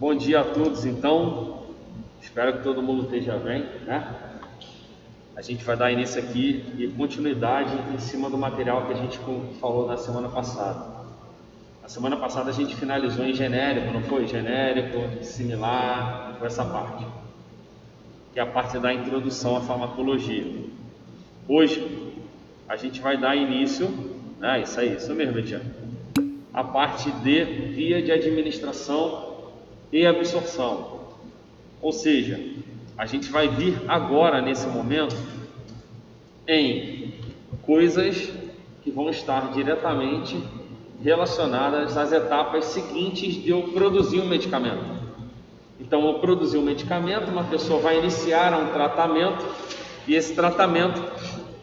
Bom dia a todos, então. Espero que todo mundo esteja bem, né? A gente vai dar início aqui e continuidade em cima do material que a gente falou na semana passada. Na semana passada a gente finalizou em genérico, não foi? Genérico, similar, com essa parte, que é a parte da introdução à farmacologia. Hoje a gente vai dar início, isso mesmo, Etienne, a parte de via de administração e absorção. Ou seja, a gente vai vir agora, nesse momento, em coisas que vão estar diretamente relacionadas às etapas seguintes de eu produzir um medicamento. Então, eu produzir um medicamento, uma pessoa vai iniciar um tratamento, e esse tratamento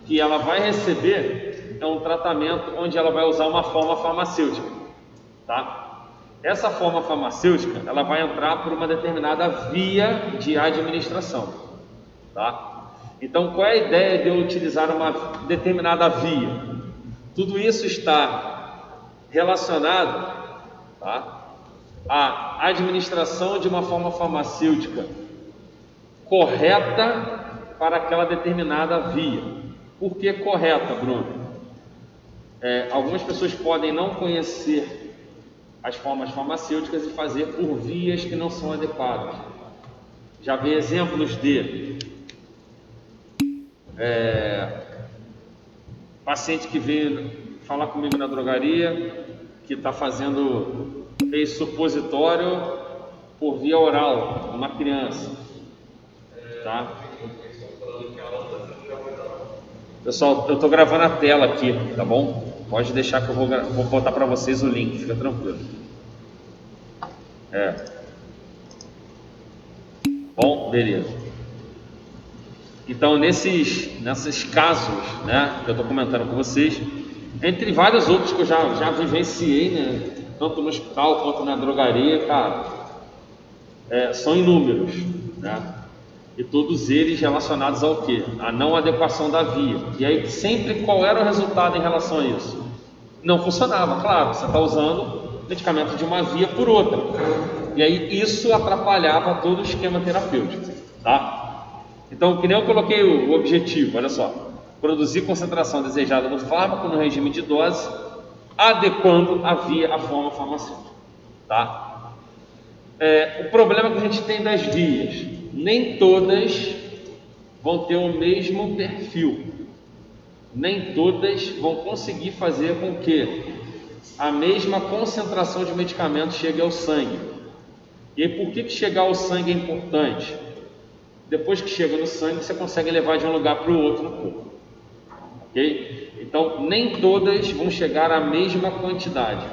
que ela vai receber é um tratamento onde ela vai usar uma forma farmacêutica, tá? Essa forma farmacêutica, ela vai entrar por uma determinada via de administração, tá? Então, qual é a ideia de eu utilizar uma determinada via? Tudo isso está relacionado, tá, à administração de uma forma farmacêutica correta para aquela determinada via. Por que correta, Bruno? Algumas pessoas podem não conhecer as formas farmacêuticas e fazer por vias que não são adequadas. Já vi exemplos de paciente que veio falar comigo na drogaria, que fez supositório por via oral numa criança, tá? Pessoal, eu estou gravando a tela aqui, tá bom? Pode deixar que eu vou botar para vocês o link, fica tranquilo. Bom, beleza. Então, nesses casos, né, que eu estou comentando com vocês, entre vários outros que eu já vivenciei, né, tanto no hospital quanto na drogaria, cara, são inúmeros, né? E todos eles relacionados ao quê? A não adequação da via. E aí, sempre qual era o resultado em relação a isso? Não funcionava, claro, você está usando medicamento de uma via por outra. E aí, isso atrapalhava todo o esquema terapêutico, tá? Então, que nem eu coloquei o objetivo, olha só. Produzir concentração desejada do fármaco no regime de dose, adequando a via à forma farmacêutica, tá? O problema que a gente tem das vias, nem todas vão ter o mesmo perfil, nem todas vão conseguir fazer com que a mesma concentração de medicamento chegue ao sangue. E aí, por que chegar ao sangue é importante? Depois que chega no sangue, você consegue levar de um lugar para o outro no corpo, ok? Então, nem todas vão chegar à mesma quantidade.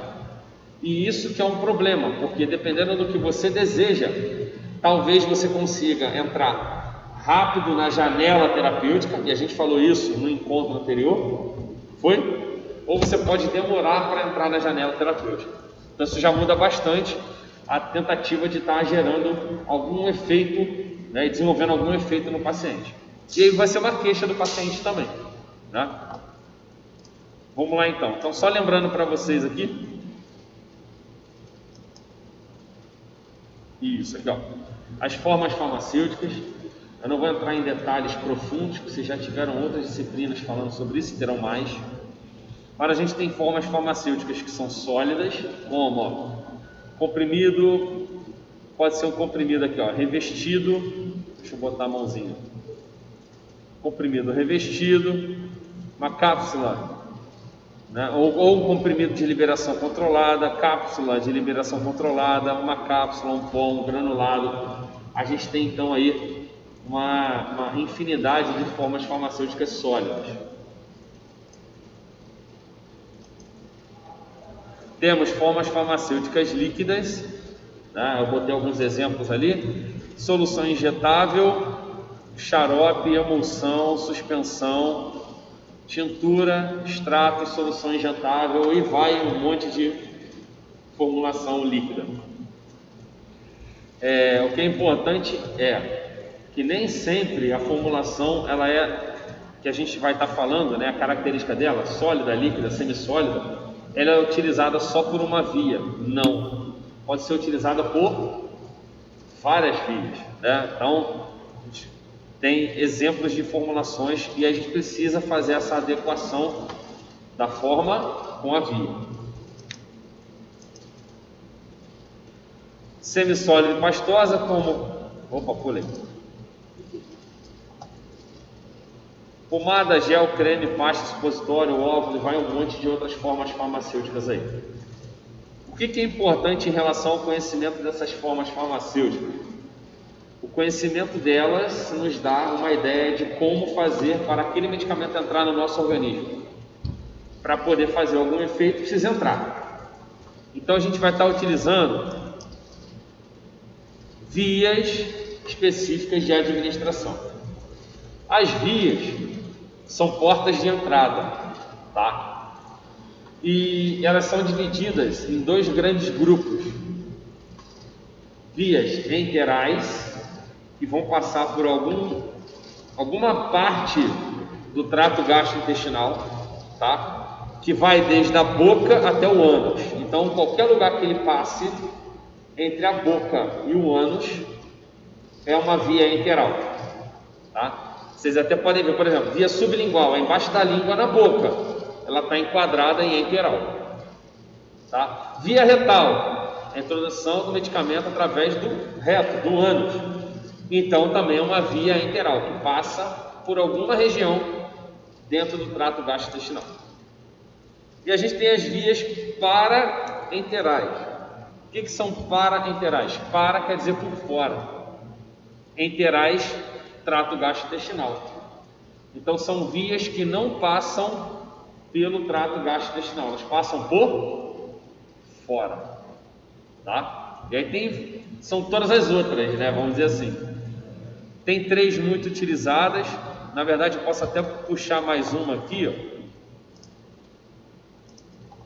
E isso que é um problema, porque dependendo do que você deseja, talvez você consiga entrar rápido na janela terapêutica, e a gente falou isso no encontro anterior, foi? Ou você pode demorar para entrar na janela terapêutica. Então isso já muda bastante a tentativa de estar gerando algum efeito, né, e desenvolvendo algum efeito no paciente. E aí vai ser uma queixa do paciente também, né? Vamos lá então. Então, só lembrando para vocês aqui, isso aqui, ó, as formas farmacêuticas. Eu não vou entrar em detalhes profundos, porque vocês já tiveram outras disciplinas falando sobre isso e terão mais. Mas a gente tem formas farmacêuticas que são sólidas, como, ó, comprimido, pode ser um comprimido aqui, ó, revestido, deixa eu botar a mãozinha, comprimido revestido, uma cápsula, né, ou um comprimido de liberação controlada, cápsula de liberação controlada, uma cápsula, um pó, um granulado. A gente tem então aí uma infinidade de formas farmacêuticas sólidas. Temos formas farmacêuticas líquidas, né? Eu botei alguns exemplos ali: solução injetável, xarope, emulsão, suspensão, tintura, extrato, solução injetável, e vai um monte de formulação líquida. O que é importante é que nem sempre a formulação, ela que a gente vai estar falando, né, a característica dela, sólida, líquida, semissólida, ela é utilizada só por uma via. Não, pode ser utilizada por várias vias, né? Então, a gente tem exemplos de formulações e a gente precisa fazer essa adequação da forma com a via. Semissólida e pastosa, como... Opa, pulei. Pomada, gel, creme, pasta, supositório, óvulo, vai um monte de outras formas farmacêuticas aí. O que é importante em relação ao conhecimento dessas formas farmacêuticas? O conhecimento delas nos dá uma ideia de como fazer para aquele medicamento entrar no nosso organismo. Para poder fazer algum efeito, precisa entrar. Então a gente vai estar utilizando vias específicas de administração. As vias são portas de entrada, tá? E elas são divididas em dois grandes grupos: vias enterais, que vão passar por alguma parte do trato gastrointestinal, tá? Que vai desde a boca até o ânus. Então, qualquer lugar que ele passe entre a boca e o ânus é uma via enteral, tá? Vocês até podem ver, por exemplo, via sublingual, é embaixo da língua na boca, ela está enquadrada em enteral, tá? Via retal, a introdução do medicamento através do reto, do ânus, então também é uma via enteral, que passa por alguma região dentro do trato gastrointestinal. E a gente tem as vias paraenterais. O que são paraenterais? Para quer dizer por fora, enterais, trato gastrointestinal. Então são vias que não passam pelo trato gastrointestinal, elas passam por fora, tá? E aí são todas as outras, né? Vamos dizer assim. Tem 3 muito utilizadas. Na verdade, eu posso até puxar mais uma aqui, ó.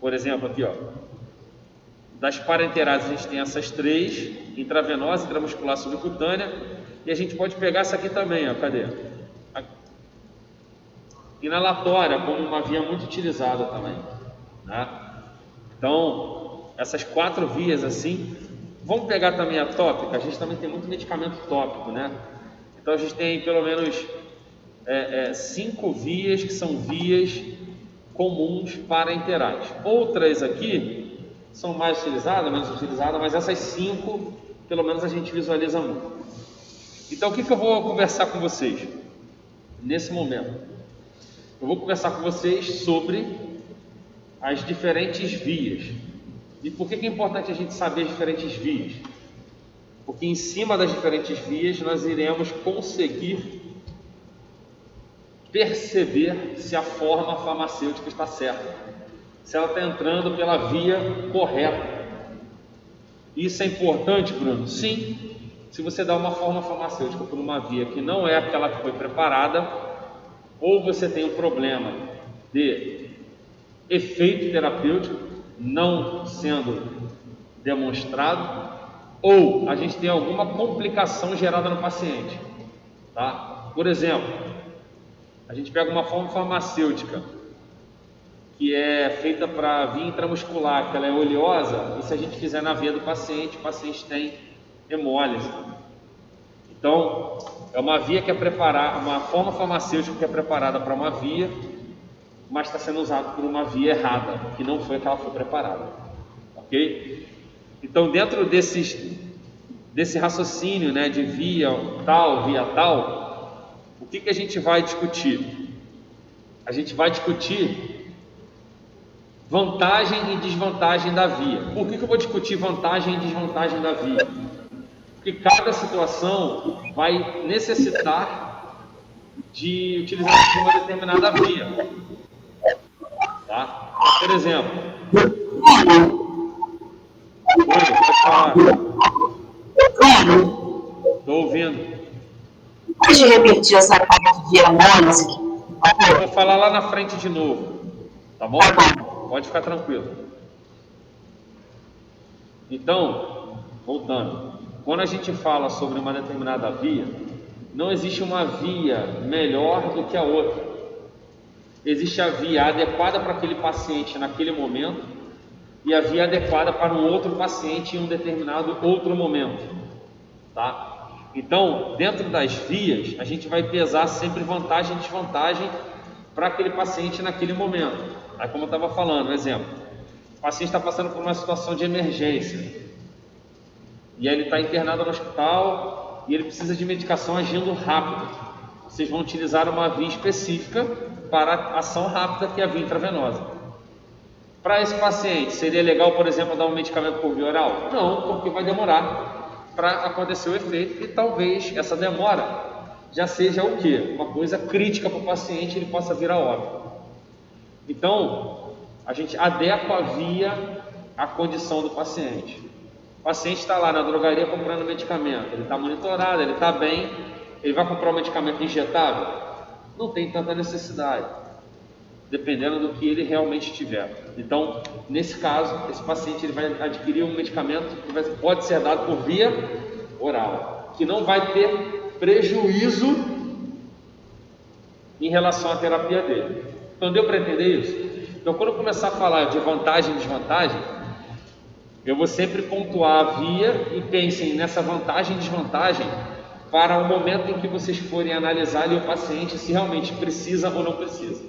Por exemplo, aqui, ó. Das parenterais a gente tem essas 3: intravenosa, intramuscular, subcutânea. E a gente pode pegar essa aqui também, ó. Cadê? Inalatória, como uma via muito utilizada também, né? Então, essas 4 vias assim. Vamos pegar também a tópica. A gente também tem muito medicamento tópico, né? Então a gente tem pelo menos 5 vias que são vias comuns parenterais. Outras aqui são mais utilizadas, menos utilizadas, mas essas 5 pelo menos a gente visualiza muito. Então o que eu vou conversar com vocês nesse momento? Eu vou conversar com vocês sobre as diferentes vias. E por que é importante a gente saber as diferentes vias? Porque em cima das diferentes vias nós iremos conseguir perceber se a forma farmacêutica está certa, se ela está entrando pela via correta. Isso é importante, Bruno? Sim. Se você dá uma forma farmacêutica por uma via que não é aquela que foi preparada, ou você tem um problema de efeito terapêutico não sendo demonstrado, ou a gente tem alguma complicação gerada no paciente, tá? Por exemplo, a gente pega uma forma farmacêutica que é feita para via intramuscular, que ela é oleosa, e se a gente fizer na veia do paciente, o paciente tem hemólise. Então, é uma via que é preparada, uma forma farmacêutica que é preparada para uma via, mas está sendo usada por uma via errada, que não foi a que ela foi preparada, ok? Então, dentro desse raciocínio, né, de via tal, o que a gente vai discutir? A gente vai discutir vantagem e desvantagem da via. Por que eu vou discutir vantagem e desvantagem da via? Porque cada situação vai necessitar de utilização de uma determinada via, tá? Por exemplo, oi, pode falar. Estou ouvindo. Pode repetir essa parte de hemólise? Eu vou falar lá na frente de novo, tá bom? Pode ficar tranquilo. Então, voltando. Quando a gente fala sobre uma determinada via, não existe uma via melhor do que a outra. Existe a via adequada para aquele paciente naquele momento e a via adequada para um outro paciente em um determinado outro momento, tá? Então, dentro das vias, a gente vai pesar sempre vantagem e desvantagem para aquele paciente naquele momento. Aí, como eu estava falando, um exemplo, o paciente está passando por uma situação de emergência, e aí ele está internado no hospital, e ele precisa de medicação agindo rápido. Vocês vão utilizar uma via específica para ação rápida, que é a via intravenosa. Para esse paciente, seria legal, por exemplo, dar um medicamento por via oral? Não, porque vai demorar para acontecer o efeito, e talvez essa demora já seja o quê? Uma coisa crítica para o paciente, ele possa vir a óbito. Então, a gente adequa a via à condição do paciente. O paciente está lá na drogaria comprando medicamento, ele está monitorado, ele está bem, ele vai comprar um medicamento injetável? Não tem tanta necessidade, dependendo do que ele realmente tiver. Então, nesse caso, esse paciente ele vai adquirir um medicamento que pode ser dado por via oral, que não vai ter prejuízo em relação à terapia dele. Então, deu para entender isso? Então, quando eu começar a falar de vantagem e desvantagem, eu vou sempre pontuar a via e pensem nessa vantagem e desvantagem para o momento em que vocês forem analisar ali o paciente, se realmente precisa ou não precisa.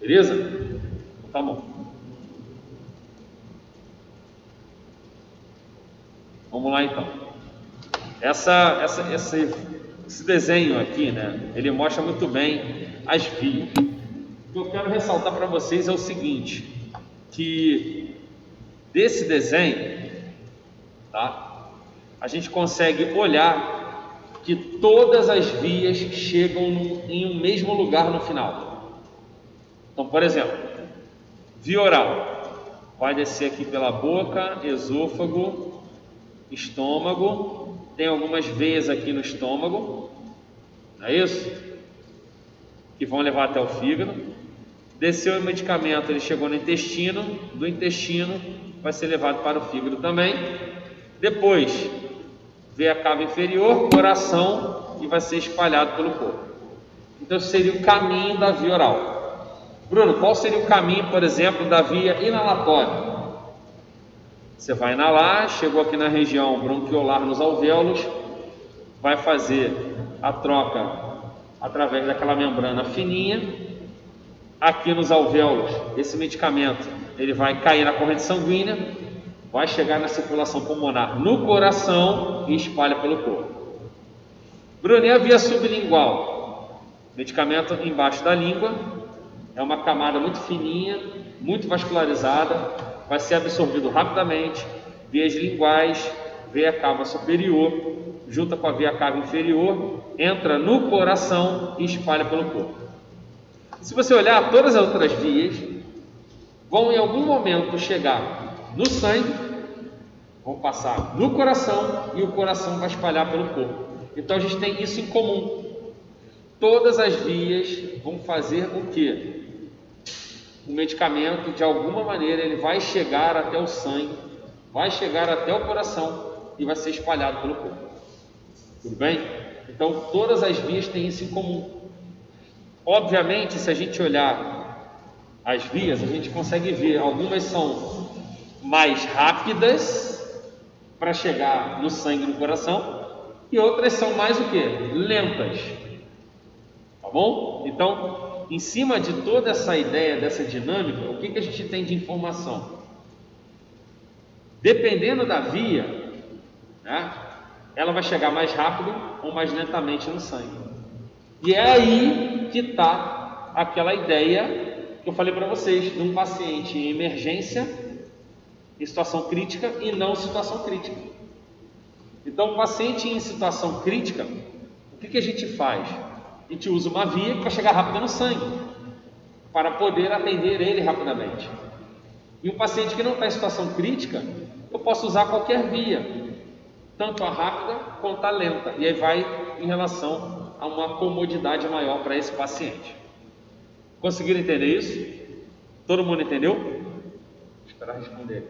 Beleza? Tá bom. Vamos lá então. Esse desenho aqui, né? Ele mostra muito bem as vias. O que eu quero ressaltar para vocês é o seguinte, que desse desenho, tá? A gente consegue olhar que todas as vias chegam em um mesmo lugar no final. Então, por exemplo, via oral vai descer aqui pela boca, esôfago, estômago, tem algumas veias aqui no estômago, não é isso? Que vão levar até o fígado. Desceu o medicamento, ele chegou no intestino, do intestino vai ser levado para o fígado também. Depois, veia cava inferior, coração, e vai ser espalhado pelo corpo. Então, esse seria o caminho da via oral. Bruno, qual seria o caminho, por exemplo, da via inalatória? Você vai inalar, chegou aqui na região bronquiolar nos alvéolos, vai fazer a troca através daquela membrana fininha. Aqui nos alvéolos, esse medicamento ele vai cair na corrente sanguínea, vai chegar na circulação pulmonar no coração e espalha pelo corpo. Bruno, e a via sublingual? Medicamento embaixo da língua, é uma camada muito fininha, muito vascularizada, vai ser absorvido rapidamente, vias linguais, veia cava superior, junta com a veia cava inferior, entra no coração e espalha pelo corpo. Se você olhar, todas as outras vias vão em algum momento chegar no sangue, vão passar no coração e o coração vai espalhar pelo corpo. Então a gente tem isso em comum. Todas as vias vão fazer o quê? O medicamento, de alguma maneira, ele vai chegar até o sangue, vai chegar até o coração e vai ser espalhado pelo corpo. Tudo bem? Então todas as vias têm isso em comum. Obviamente, se a gente olhar as vias, a gente consegue ver, algumas são mais rápidas para chegar no sangue e no coração, e outras são mais o que? Lentas. Tá bom? Então, em cima de toda essa ideia, dessa dinâmica, o que a gente tem de informação? Dependendo da via, né, ela vai chegar mais rápido ou mais lentamente no sangue. E é aí que está aquela ideia que eu falei para vocês, de um paciente em emergência, em situação crítica e não situação crítica. Então, o paciente em situação crítica, o que a gente faz? A gente usa uma via para chegar rápido no sangue, para poder atender ele rapidamente. E um paciente que não está em situação crítica, eu posso usar qualquer via, tanto a rápida quanto a lenta, e aí vai em relação a uma comodidade maior para esse paciente. Conseguiram entender isso? Todo mundo entendeu? Vou esperar responder.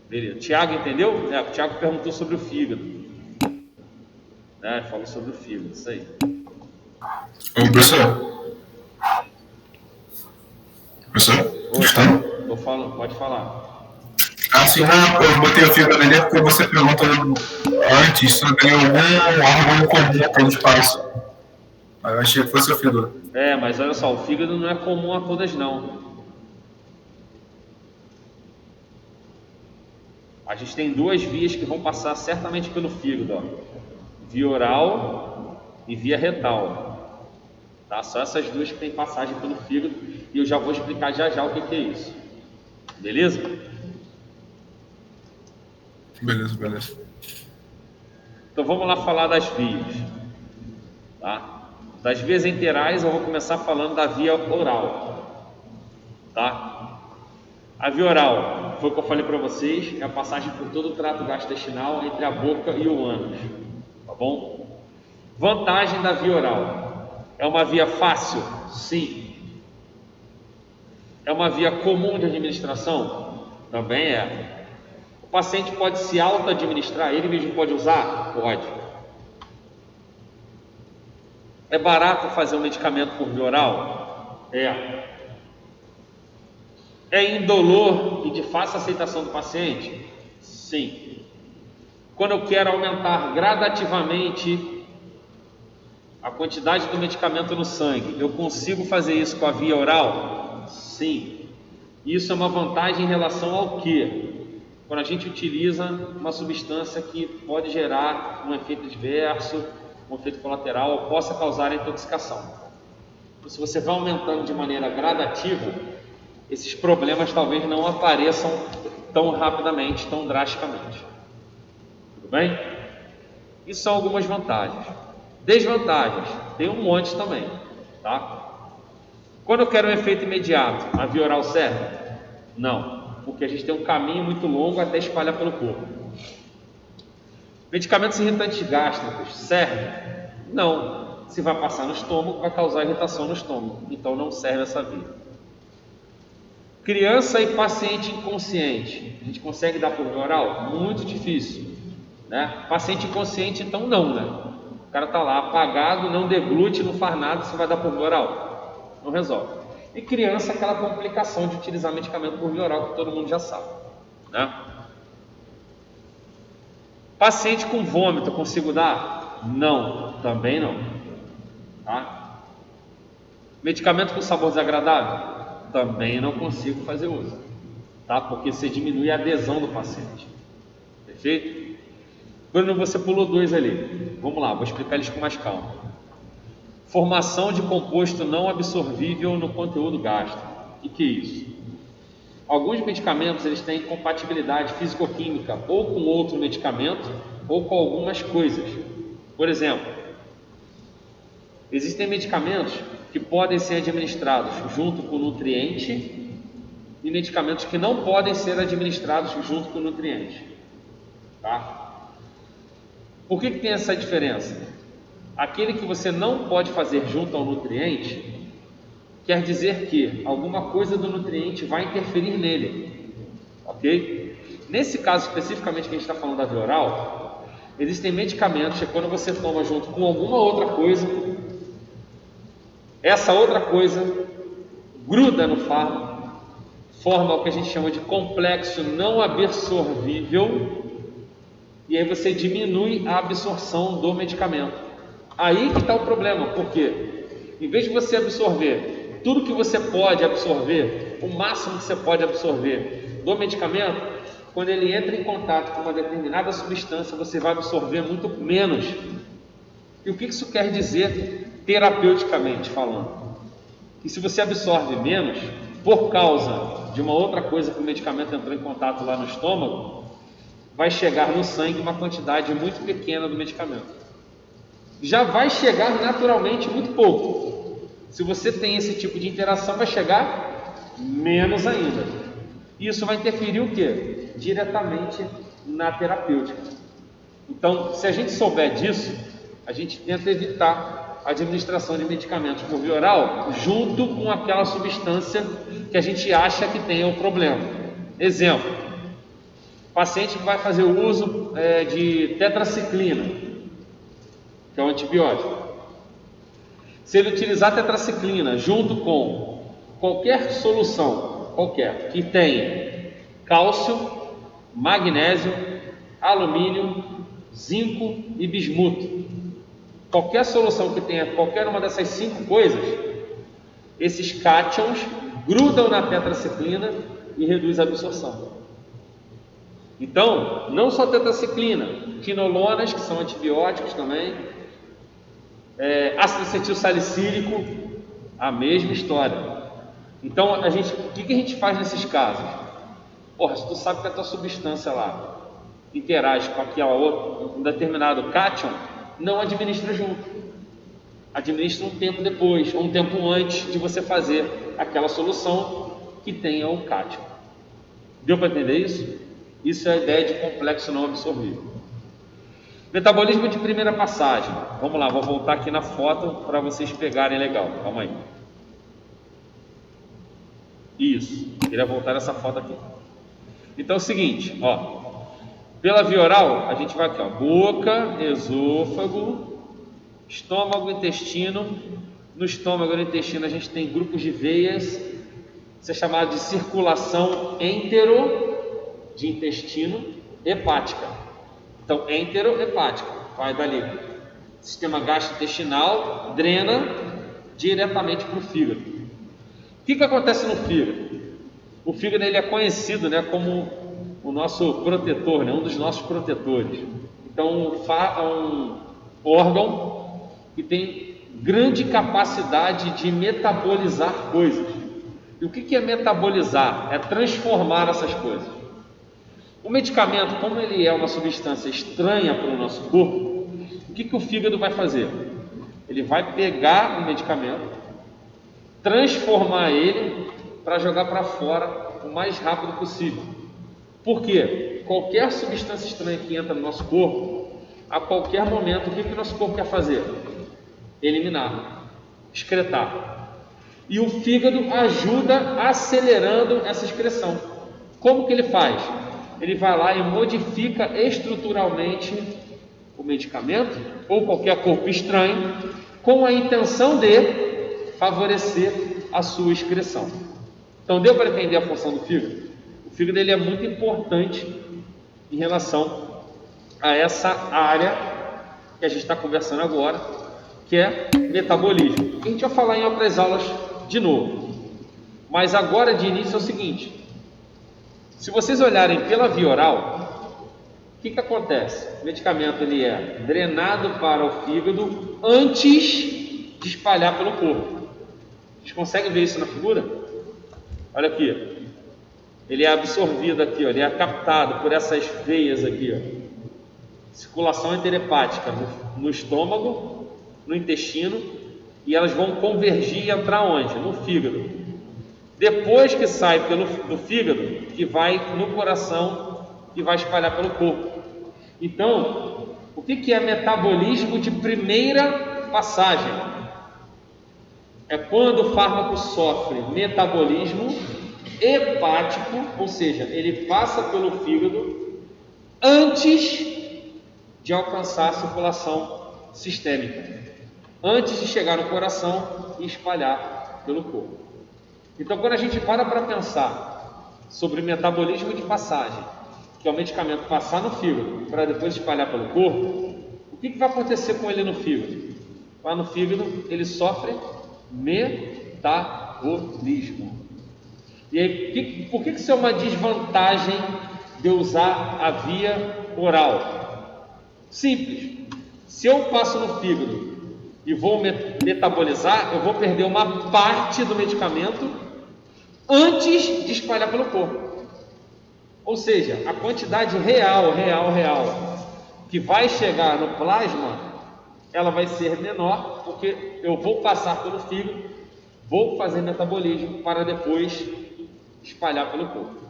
Beleza. Tiago entendeu? O Tiago perguntou sobre o fígado. Falou sobre o fígado, isso aí. Professor? Professor? Oi, tô falando, pode falar. Assim, eu botei o fígado ali porque você perguntou antes sobre algum órgão comum que a gente passa. Eu achei que fosse o fígado. Mas olha só, o fígado não é comum a todas não. A gente tem duas vias que vão passar certamente pelo fígado, ó. Via oral e via retal. Tá? Só essas duas que tem passagem pelo fígado e eu já vou explicar já já o que é isso. Beleza? Beleza. Então vamos lá falar das vias. Tá? Das vias enterais eu vou começar falando da via oral. Tá? A via oral, foi o que eu falei para vocês, é a passagem por todo o trato gastrointestinal entre a boca e o ânus. Tá bom? Vantagem da via oral: é uma via fácil? Sim. É uma via comum de administração? Também é. O paciente pode se auto-administrar, ele mesmo pode usar? Pode. É barato fazer um medicamento por via oral? É. É indolor e de fácil aceitação do paciente? Sim. Quando eu quero aumentar gradativamente a quantidade do medicamento no sangue, eu consigo fazer isso com a via oral? Sim. Isso é uma vantagem em relação ao quê? Quando a gente utiliza uma substância que pode gerar um efeito adverso, um efeito colateral, ou possa causar intoxicação. Então, se você vai aumentando de maneira gradativa, esses problemas talvez não apareçam tão rapidamente, tão drasticamente. Tudo bem? Isso são algumas vantagens. Desvantagens, tem um monte também, tá? Quando eu quero um efeito imediato, a via oral serve? Não, porque a gente tem um caminho muito longo até espalhar pelo corpo. Medicamentos irritantes gástricos servem? Não. Se vai passar no estômago, vai causar irritação no estômago, então não serve essa via. Criança e paciente inconsciente, a gente consegue dar por via oral? Muito difícil, né? Paciente inconsciente, então não, né? O cara tá lá apagado, não deglute, não faz nada, você vai dar por via oral? Não resolve. E criança, aquela complicação de utilizar medicamento por via oral que todo mundo já sabe, né? Paciente com vômito, consigo dar? Não, também não, tá? Medicamento com sabor desagradável? Também não consigo fazer uso, tá? Porque você diminui a adesão do paciente. Perfeito? Quando você pulou dois ali, vamos lá, vou explicar eles com mais calma. Formação de composto não absorvível no conteúdo gástrico. O que é isso? Alguns medicamentos eles têm compatibilidade físico-química ou com outro medicamento ou com algumas coisas. Por exemplo, existem medicamentos que podem ser administrados junto com o nutriente e medicamentos que não podem ser administrados junto com o nutriente. Tá? Por que tem essa diferença? Aquele que você não pode fazer junto ao nutriente quer dizer que alguma coisa do nutriente vai interferir nele, ok? Nesse caso especificamente que a gente está falando da via oral, existem medicamentos que quando você toma junto com alguma outra coisa, essa outra coisa gruda no fármaco, forma o que a gente chama de complexo não absorvível, e aí você diminui a absorção do medicamento. Aí que está o problema, porque em vez de você absorver tudo que você pode absorver, o máximo que você pode absorver do medicamento, quando ele entra em contato com uma determinada substância, você vai absorver muito menos. E o que isso quer dizer terapeuticamente falando? Que se você absorve menos, por causa de uma outra coisa que o medicamento entrou em contato lá no estômago, vai chegar no sangue uma quantidade muito pequena do medicamento. Já vai chegar naturalmente muito pouco. Se você tem esse tipo de interação, vai chegar menos ainda. Isso vai interferir o quê? Diretamente na terapêutica. Então, se a gente souber disso, a gente tenta evitar a administração de medicamentos por via oral junto com aquela substância que a gente acha que tem o problema. Exemplo, paciente que vai fazer o uso de tetraciclina, que é um antibiótico. Se ele utilizar tetraciclina junto com qualquer solução, que tenha cálcio magnésio, alumínio, zinco e bismuto. Qualquer solução que tenha qualquer uma dessas 5 coisas, esses cátions grudam na tetraciclina e reduz a absorção. Então, não só tetraciclina, quinolonas, que são antibióticos também, ácido acetil salicílico, a mesma história. Então, o que a gente faz nesses casos? Porra, se tu sabe que a tua substância lá interage com aquela outra, um determinado cátion, não administra junto. Administra um tempo depois, ou um tempo antes de você fazer aquela solução que tenha o cátion. Deu para entender isso? Isso é a ideia de complexo não absorvível. Metabolismo de primeira passagem. Vamos lá, vou voltar aqui na foto para vocês pegarem legal. Calma aí. Isso, queria voltar essa foto aqui. Então é o seguinte, ó. Pela via oral, a gente vai aqui, ó, boca, esôfago, estômago, intestino. No estômago e no intestino a gente tem grupos de veias. Isso é chamado de circulação entero de intestino hepática. Então, enterohepática, vai dali. Sistema gastrointestinal drena diretamente para o fígado. O que acontece no fígado? O fígado ele é conhecido, né, como o nosso protetor, né, um dos nossos protetores. Então, é um órgão que tem grande capacidade de metabolizar coisas. E o que é metabolizar? É transformar essas coisas. O medicamento, como ele é uma substância estranha para o nosso corpo, o que o fígado vai fazer? Ele vai pegar o medicamento, transformar ele para jogar para fora o mais rápido possível. Por quê? Qualquer substância estranha que entra no nosso corpo, a qualquer momento, o que o nosso corpo quer fazer? Eliminar, excretar. E o fígado ajuda acelerando essa excreção. Como que ele faz? Ele vai lá e modifica estruturalmente o medicamento ou qualquer corpo estranho com a intenção de favorecer a sua excreção. Então, deu para entender a função do fígado? O fígado ele é muito importante em relação a essa área que a gente está conversando agora, que é metabolismo. A gente vai falar em outras aulas de novo, mas agora de início é o seguinte: se vocês olharem pela via oral, o que acontece? O medicamento ele é drenado para o fígado antes de espalhar pelo corpo. Vocês conseguem ver isso na figura? Olha aqui, ele é absorvido aqui, ó, ele é captado por essas veias aqui, ó. Circulação enterohepática no estômago, no intestino, e elas vão convergir e entrar onde? No fígado. Depois que sai do fígado, que vai no coração e vai espalhar pelo corpo. Então, o que é metabolismo de primeira passagem? É quando o fármaco sofre metabolismo hepático, ou seja, ele passa pelo fígado antes de alcançar a circulação sistêmica, antes de chegar no coração e espalhar pelo corpo. Então, quando a gente para pensar sobre metabolismo de passagem, que é o medicamento passar no fígado para depois espalhar pelo corpo, o que vai acontecer com ele no fígado? Lá no fígado ele sofre metabolismo. E aí, por que isso é uma desvantagem de usar a via oral? Simples. Se eu passo no fígado e vou metabolizar, eu vou perder uma parte do medicamento antes de espalhar pelo corpo. Ou seja, a quantidade real que vai chegar no plasma, ela vai ser menor, porque eu vou passar pelo fígado, vou fazer metabolismo para depois espalhar pelo corpo.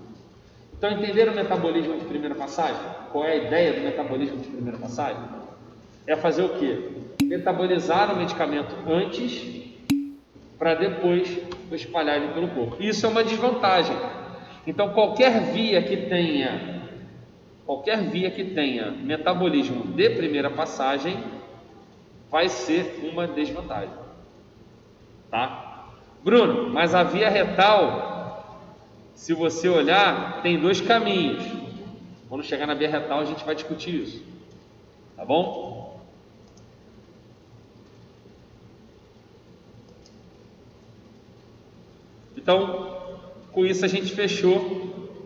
Então, entenderam o metabolismo de primeira passagem? Qual é a ideia do metabolismo de primeira passagem? É fazer o quê? Metabolizar o medicamento antes para depois espalhar ele pelo corpo. Isso é uma desvantagem. Então, qualquer via que tenha metabolismo de primeira passagem vai ser uma desvantagem, tá? Bruno, mas a via retal, se você olhar, tem 2 caminhos. Quando chegar na via retal a gente vai discutir isso, tá bom? Então, com isso a gente fechou,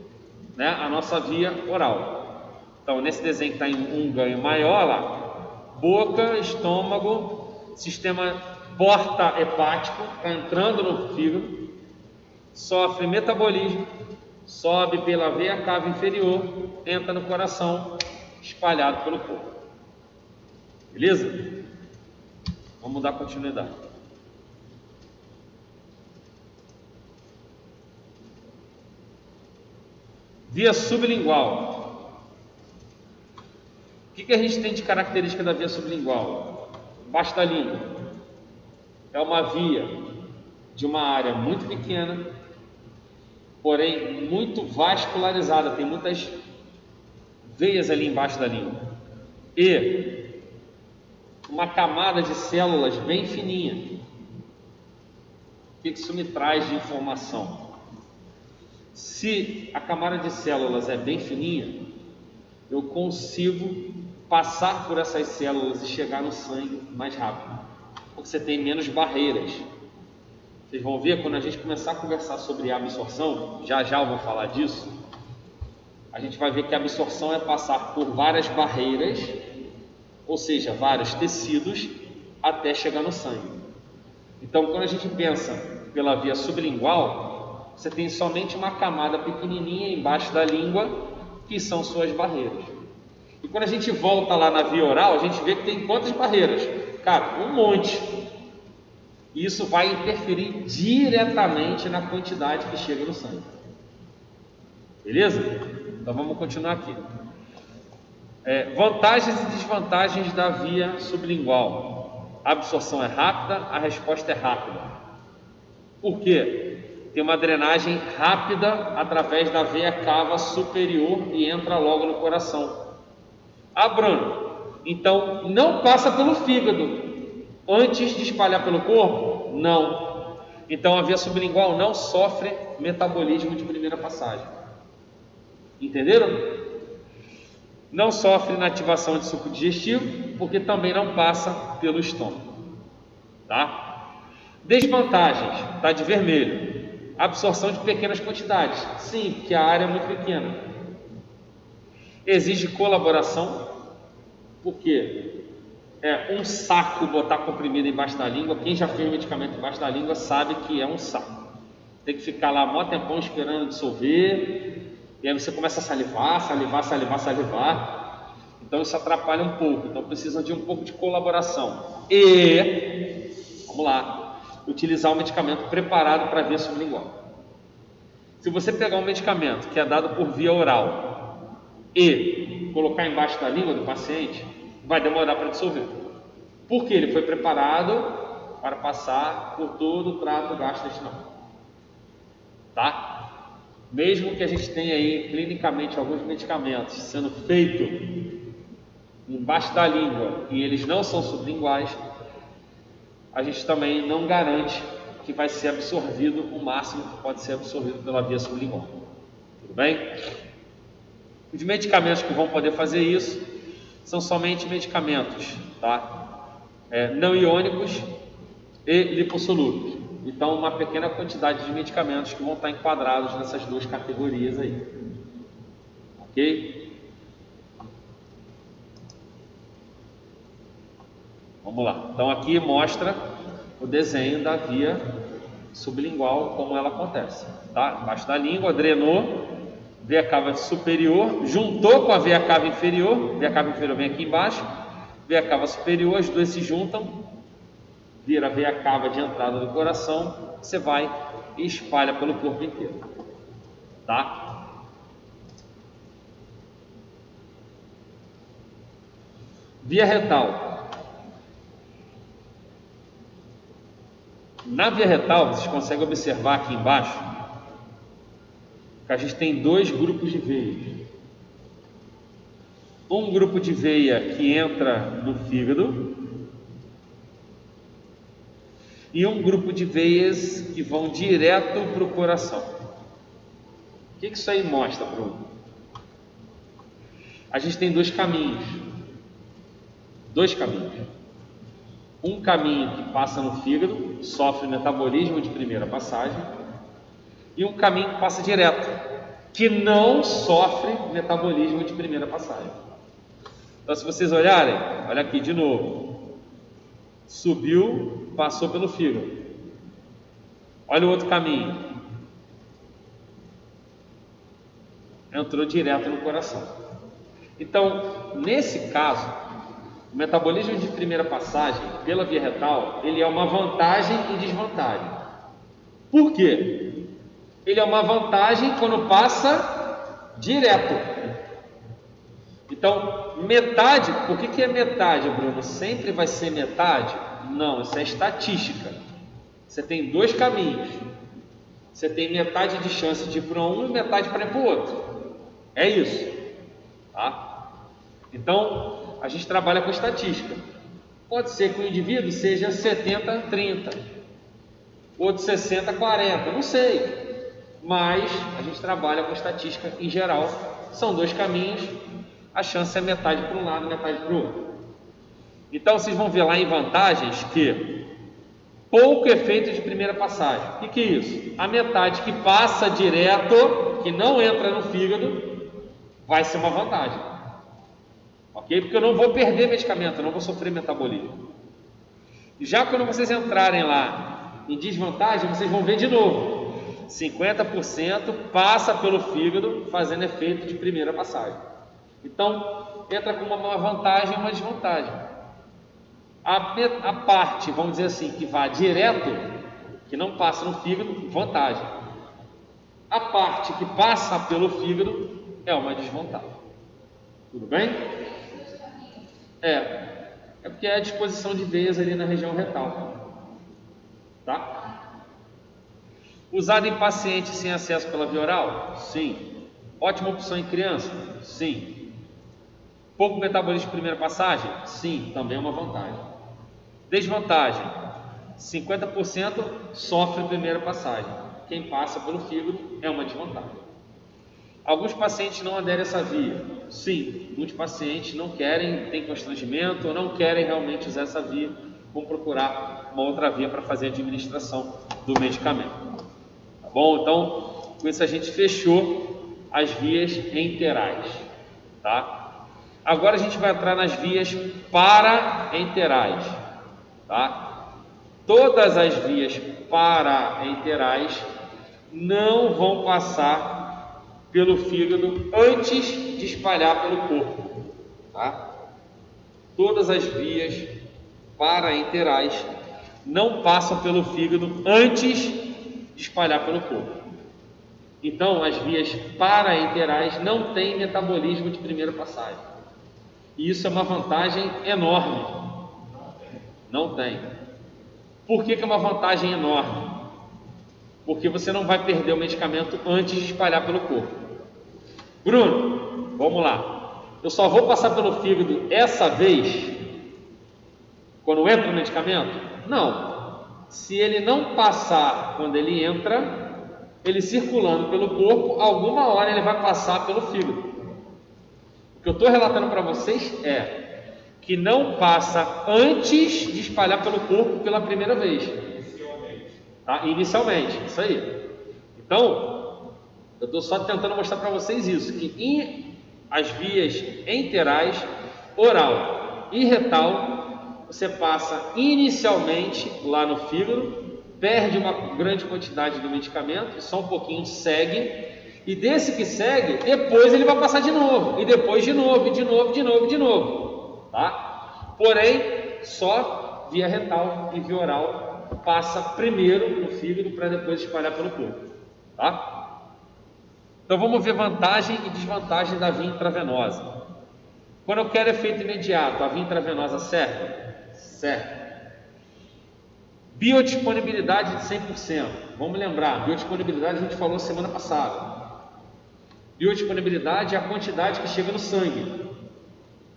né, a nossa via oral. Então, nesse desenho que está em um ganho maior lá, boca, estômago, sistema porta hepático, está entrando no fígado, sofre metabolismo, sobe pela veia cava inferior, entra no coração, espalhado pelo corpo. Beleza? Vamos dar continuidade. Via sublingual. O que a gente tem de característica da via sublingual? Embaixo da língua. É uma via de uma área muito pequena, porém muito vascularizada, tem muitas veias ali embaixo da língua. E uma camada de células bem fininha. O que isso me traz de informação? Se a camada de células é bem fininha, eu consigo passar por essas células e chegar no sangue mais rápido, porque você tem menos barreiras. Vocês vão ver quando a gente começar a conversar sobre absorção, já eu vou falar disso, a gente vai ver que a absorção é passar por várias barreiras, ou seja, vários tecidos, até chegar no sangue. Então, quando a gente pensa pela via sublingual, você tem somente uma camada pequenininha embaixo da língua, que são suas barreiras. E quando a gente volta lá na via oral, a gente vê que tem quantas barreiras? Cara, um monte. E isso vai interferir diretamente na quantidade que chega no sangue. Beleza? Então vamos continuar aqui. Vantagens e desvantagens da via sublingual. A absorção é rápida, a resposta é rápida. Por quê? Tem uma drenagem rápida através da veia cava superior e entra logo no coração. Ah, Bruno, então não passa pelo fígado antes de espalhar pelo corpo? Não. Então a via sublingual não sofre metabolismo de primeira passagem. Entenderam? Não sofre na ativação de suco digestivo, porque também não passa pelo estômago. Tá? Desvantagens, está de vermelho. Absorção de pequenas quantidades. Sim, porque a área é muito pequena. Exige colaboração, porque é um saco botar comprimido embaixo da língua. Quem já fez medicamento embaixo da língua sabe que é um saco. Tem que ficar lá mó tempão esperando dissolver. E aí você começa a salivar. Então isso atrapalha um pouco. Então precisam de um pouco de colaboração. E, vamos lá, utilizar um medicamento preparado para via sublingual. Se você pegar um medicamento que é dado por via oral e colocar embaixo da língua do paciente, vai demorar para dissolver. Porque ele foi preparado para passar por todo o trato gastrointestinal. Tá? Mesmo que a gente tenha aí clinicamente alguns medicamentos sendo feito embaixo da língua e eles não são sublinguais, a gente também não garante que vai ser absorvido o máximo que pode ser absorvido pela via sublingual. Tudo bem? Os medicamentos que vão poder fazer isso são somente medicamentos, tá? Não iônicos e lipossolúveis. Então, uma pequena quantidade de medicamentos que vão estar enquadrados nessas duas categorias aí. Ok? Vamos lá. Então, aqui mostra o desenho da via sublingual, como ela acontece. Tá? Embaixo da língua, drenou, veia cava superior, juntou com a veia cava inferior. Veia cava inferior vem aqui embaixo, veia cava superior, as duas se juntam, vira a veia cava de entrada do coração, você vai e espalha pelo corpo inteiro. Tá? Via retal. Na via retal, vocês conseguem observar aqui embaixo que a gente tem dois grupos de veias. Um grupo de veia que entra no fígado e um grupo de veias que vão direto para o coração. O que isso aí mostra, Bruno? a gente tem dois caminhos. Um caminho que passa no fígado, sofre metabolismo de primeira passagem, e um caminho que passa direto, que não sofre metabolismo de primeira passagem. Então, se vocês olharem, olha aqui de novo, subiu, passou pelo fígado. Olha o outro caminho, entrou direto no coração. Então, nesse caso, o metabolismo de primeira passagem pela via retal, ele é uma vantagem e desvantagem. Por quê? Ele é uma vantagem quando passa direto. Então, metade, por que é metade, Bruno? Sempre vai ser metade? Não, isso é estatística. Você tem dois caminhos. Você tem metade de chance de ir para um e metade para ir para o outro. É isso. Tá? Então, a gente trabalha com estatística. Pode ser que o indivíduo seja 70-30, outro 60-40, não sei. Mas a gente trabalha com estatística em geral. São dois caminhos, a chance é metade para um lado e metade para o outro. Então vocês vão ver lá em vantagens que pouco efeito de primeira passagem. O que é isso? A metade que passa direto, que não entra no fígado, vai ser uma vantagem. Ok? Porque eu não vou perder medicamento, eu não vou sofrer metabolismo. Já quando vocês entrarem lá em desvantagem, vocês vão ver de novo. 50% passa pelo fígado fazendo efeito de primeira passagem. Então, entra com uma vantagem e uma desvantagem. A parte, vamos dizer assim, que vai direto, que não passa no fígado, vantagem. A parte que passa pelo fígado é uma desvantagem. Tudo bem? É porque é a disposição de veias ali na região retal. Tá? Usado em pacientes sem acesso pela via oral? Sim. Ótima opção em criança? Sim. Pouco metabolismo de primeira passagem? Sim, também é uma vantagem. Desvantagem: 50% sofre primeira passagem. Quem passa pelo fígado é uma desvantagem. Alguns pacientes não aderem a essa via? Sim, muitos pacientes não querem, têm constrangimento ou não querem realmente usar essa via, vão procurar uma outra via para fazer a administração do medicamento. Tá bom? Então, com isso a gente fechou as vias enterais, tá? Agora a gente vai entrar nas vias paraenterais, tá? Todas as vias paraenterais não vão passar pelo fígado antes de espalhar pelo corpo, tá? Todas as vias paraenterais não passam pelo fígado antes de espalhar pelo corpo. Então, as vias paraenterais não têm metabolismo de primeira passagem. E isso é uma vantagem enorme. Não tem. Por que é uma vantagem enorme? Porque você não vai perder o medicamento antes de espalhar pelo corpo. Bruno, vamos lá. Eu só vou passar pelo fígado essa vez, quando entra o medicamento? Não. Se ele não passar quando ele entra, ele circulando pelo corpo, alguma hora ele vai passar pelo fígado. O que eu estou relatando para vocês é que não passa antes de espalhar pelo corpo pela primeira vez. Tá? Inicialmente, isso aí. Então, eu estou só tentando mostrar para vocês isso, que as vias enterais, oral e retal, você passa inicialmente lá no fígado, perde uma grande quantidade do medicamento, e só um pouquinho segue, e desse que segue, depois ele vai passar de novo, e depois de novo, e de novo, de novo, de novo, tá? Porém, só via retal e via oral passa primeiro no fígado para depois espalhar pelo corpo, tá? Então vamos ver vantagem e desvantagem da via intravenosa. Quando eu quero efeito imediato, a via intravenosa serve? Serve. Biodisponibilidade de 100%. Vamos lembrar, biodisponibilidade a gente falou semana passada. Biodisponibilidade é a quantidade que chega no sangue.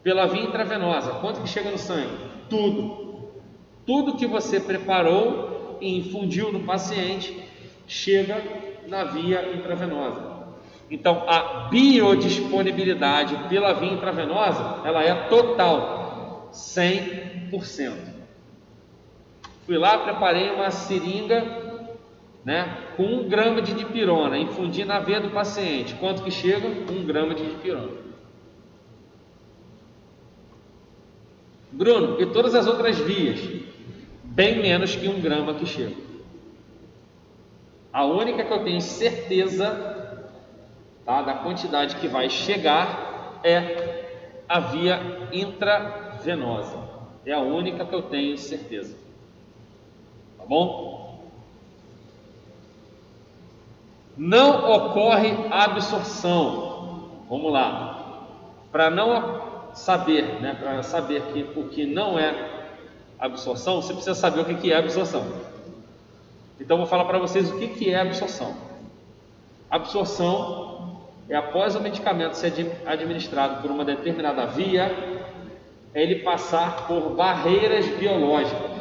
Pela via intravenosa, quanto que chega no sangue? Tudo. Tudo que você preparou e infundiu no paciente chega na via intravenosa. Então, a biodisponibilidade pela via intravenosa, ela é total, 100%. Fui lá, preparei uma seringa, né, com 1 grama de dipirona, infundi na veia do paciente. Quanto que chega? 1 grama de dipirona. Bruno, e todas as outras vias? Bem menos que 1 grama que chega. A única que eu tenho certeza, tá, da quantidade que vai chegar é a via intravenosa. É a única que eu tenho certeza. Tá bom? Não ocorre absorção. Vamos lá. Para não saber, né, para saber que o que não é absorção, você precisa saber o que é absorção. Então, vou falar para vocês o que é absorção. Absorção é após o medicamento ser administrado por uma determinada via, é ele passar por barreiras biológicas.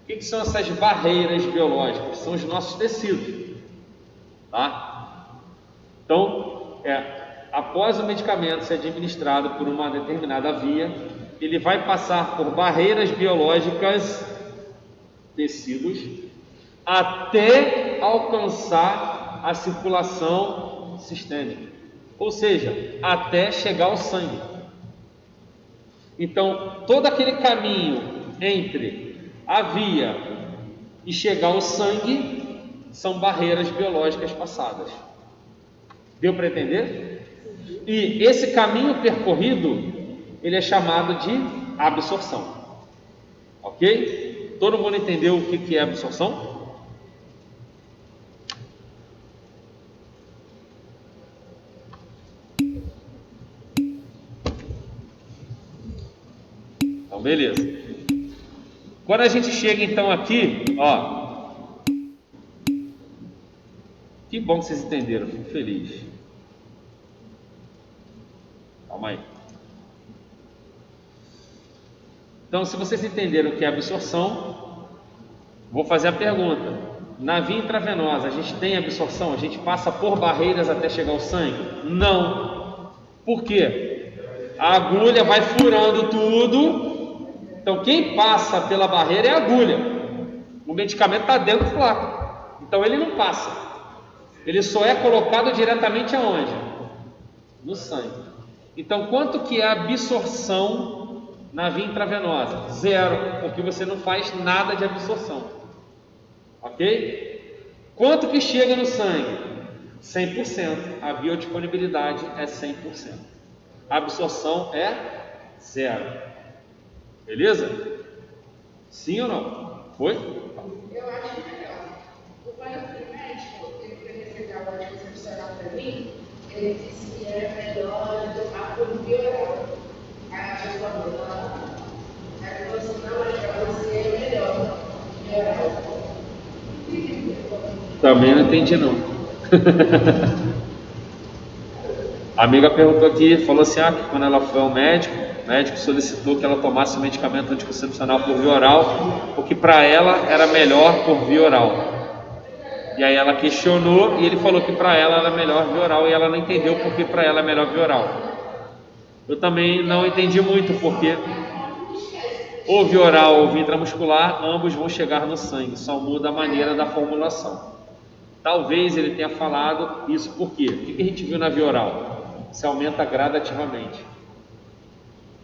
O que são essas barreiras biológicas? São os nossos tecidos, tá? Então, após o medicamento ser administrado por uma determinada via, ele vai passar por barreiras biológicas, tecidos, até alcançar a circulação sistêmica, ou seja, até chegar ao sangue. Então, todo aquele caminho entre a via e chegar ao sangue são barreiras biológicas passadas. Deu para entender? E esse caminho percorrido, ele é chamado de absorção. Ok? Todo mundo entendeu o que é absorção? Então, beleza. Quando a gente chega então aqui, ó, que bom que vocês entenderam, fico feliz. Calma aí. Então, se vocês entenderam o que é absorção, vou fazer a pergunta: na via intravenosa a gente tem absorção? A gente passa por barreiras até chegar ao sangue? Não. Por quê? A agulha vai furando tudo. Então, quem passa pela barreira é a agulha. O medicamento está dentro do placo. Então, ele não passa. Ele só é colocado diretamente aonde? No sangue. Então, quanto que é a absorção na via intravenosa? 0, porque você não faz nada de absorção. Ok? Quanto que chega no sangue? 100%. A biodisponibilidade é 100%. A absorção é 0. Beleza? Sim ou não? Foi? Eu acho melhor. Quando eu fui médico, ele foi receber o anticoncepcional para mim, ele disse que era melhor tomar por via oral. Aí a tia falou, não. Aí ele falou assim, não, mas para você é melhor via oral. Também não entendi não. A amiga perguntou aqui, falou assim, que quando ela foi ao médico, o médico solicitou que ela tomasse o medicamento anticoncepcional por via oral, porque para ela era melhor por via oral. E aí ela questionou e ele falou que para ela era melhor via oral e ela não entendeu porque para ela é melhor via oral. Eu também não entendi muito porque ou via oral ou via intramuscular, ambos vão chegar no sangue, só muda a maneira da formulação. Talvez ele tenha falado isso por quê? O que a gente viu na via oral? Se aumenta gradativamente.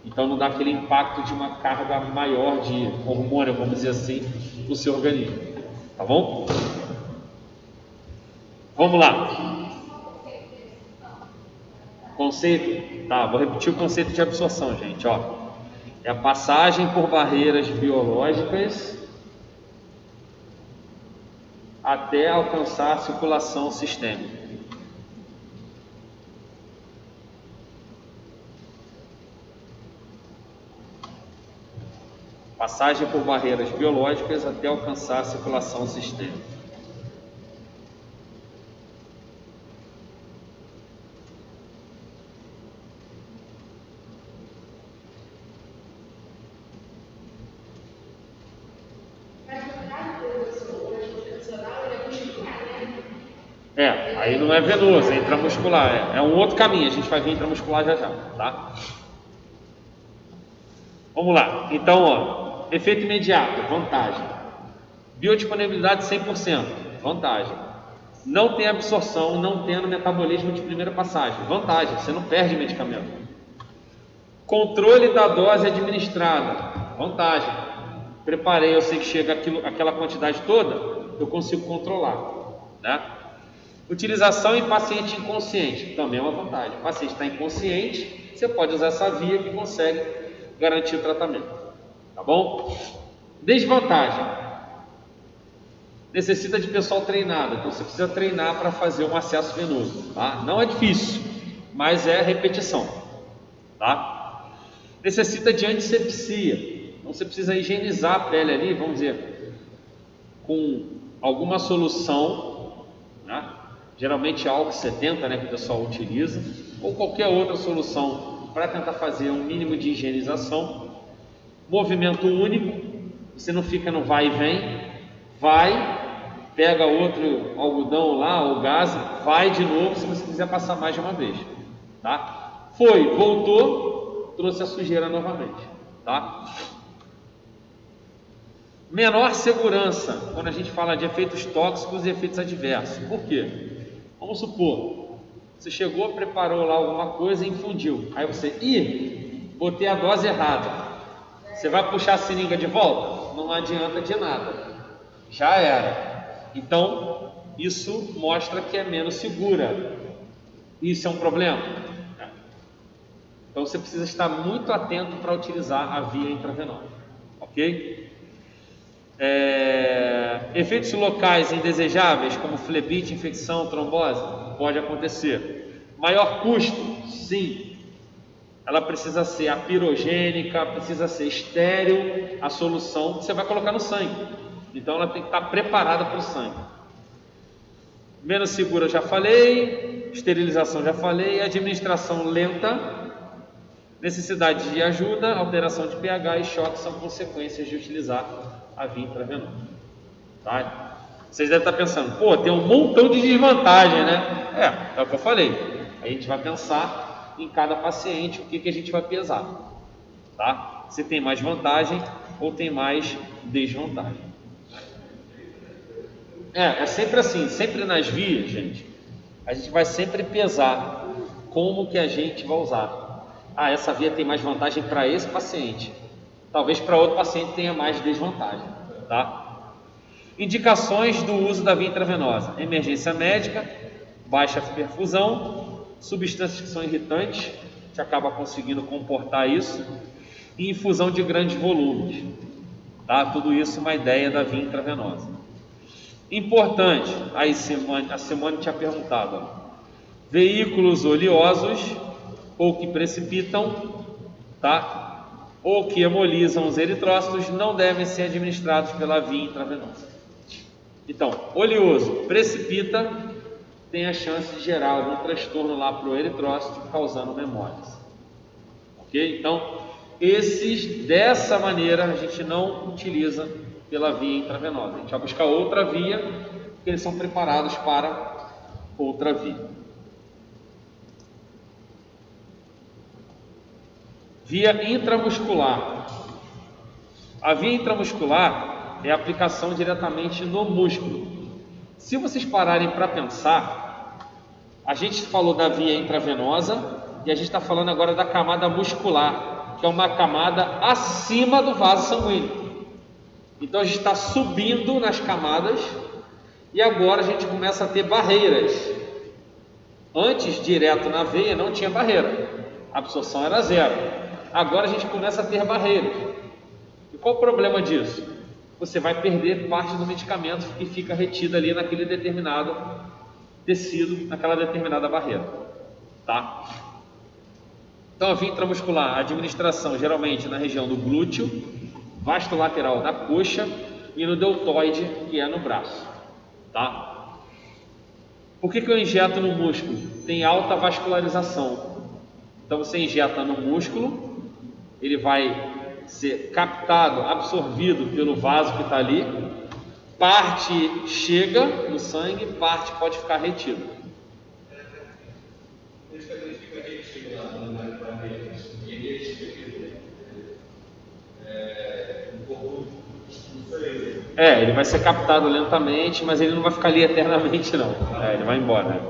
Então não dá aquele impacto de uma carga maior de hormônio, vamos dizer assim, no seu organismo. Tá bom? Vamos lá. Conceito? Tá, vou repetir o conceito de absorção, gente. Ó, é a passagem por barreiras biológicas até alcançar a circulação sistêmica. Passagem por barreiras biológicas até alcançar a circulação sistêmica. Aí não é venoso, é intramuscular. É um outro caminho, a gente vai ver intramuscular já já, tá? Vamos lá. Então, ó, efeito imediato, vantagem. Biodisponibilidade 100%, vantagem. Não tem absorção, não tendo metabolismo de primeira passagem, vantagem, você não perde medicamento. Controle da dose administrada, vantagem. Preparei, eu sei que chega aquela quantidade toda, eu consigo controlar, né? Utilização em paciente inconsciente, também é uma vantagem. O paciente está inconsciente, você pode usar essa via que consegue garantir o tratamento, tá bom? Desvantagem: necessita de pessoal treinado, então você precisa treinar para fazer um acesso venoso, tá? Não é difícil, mas é repetição, tá? Necessita de antisepsia, então você precisa higienizar a pele ali, vamos dizer, com alguma solução, né? Geralmente álcool 70, né, que o pessoal utiliza, ou qualquer outra solução para tentar fazer um mínimo de higienização. Movimento único, você não fica no vai e vem, vai, pega outro algodão lá, ou gás, vai de novo se você quiser passar mais de uma vez, tá? Foi, voltou, trouxe a sujeira novamente, tá? Menor segurança quando a gente fala de efeitos tóxicos e efeitos adversos. Por quê? Vamos supor, você chegou, preparou lá alguma coisa e infundiu. Aí você, botei a dose errada. Você vai puxar a seringa de volta? Não adianta de nada. Já era. Então, isso mostra que é menos segura. Isso é um problema? Então, você precisa estar muito atento para utilizar a via intravenosa. Ok? Efeitos locais indesejáveis, como flebite, infecção, trombose, pode acontecer. Maior custo? Sim. Ela precisa ser apirogênica, precisa ser estéril, a solução que você vai colocar no sangue. Então ela tem que estar preparada para o sangue. Menos segura, já falei. Esterilização, já falei. Administração lenta. Necessidade de ajuda, alteração de pH e choque são consequências de utilizar a via intravenosa, tá? Vocês devem estar pensando, tem um montão de desvantagem, né? É o que eu falei. A gente vai pensar em cada paciente o que a gente vai pesar, tá? Se tem mais vantagem ou tem mais desvantagem. É sempre assim, sempre nas vias, gente, a gente vai sempre pesar como que a gente vai usar. Essa via tem mais vantagem para esse paciente. Talvez para outro paciente tenha mais desvantagem, tá? Indicações do uso da via intravenosa: emergência médica, baixa perfusão, substâncias que são irritantes, que acaba conseguindo comportar isso, e infusão de grandes volumes, tá? Tudo isso uma ideia da via intravenosa. Importante, aí a Simone tinha perguntado, veículos oleosos ou que precipitam, tá? Ou que hemolizam os eritrócitos não devem ser administrados pela via intravenosa. Então, oleoso, precipita, tem a chance de gerar algum transtorno lá para o eritrócito, causando memórias. Ok? Então, esses, dessa maneira, a gente não utiliza pela via intravenosa. A gente vai buscar outra via, porque eles são preparados para outra via. Via intramuscular. A via intramuscular é a aplicação diretamente no músculo. Se vocês pararem para pensar, a gente falou da via intravenosa e a gente está falando agora da camada muscular, que é uma camada acima do vaso sanguíneo. Então a gente está subindo nas camadas e agora a gente começa a ter barreiras. Antes, direto na veia, não tinha barreira, a absorção era zero. Agora a gente começa a ter barreiras. E qual o problema disso? Você vai perder parte do medicamento que fica retido ali naquele determinado tecido, naquela determinada barreira, tá? Então a via intramuscular, a administração geralmente na região do glúteo, vasto lateral da coxa e no deltoide, que é no braço, tá? Por que eu injeto no músculo? Tem alta vascularização. Então você injeta no músculo, ele vai ser captado, absorvido pelo vaso que está ali, Parte chega no sangue, parte pode ficar retido. Ele vai ser captado lentamente, mas ele não vai ficar ali eternamente, não. Ele vai embora.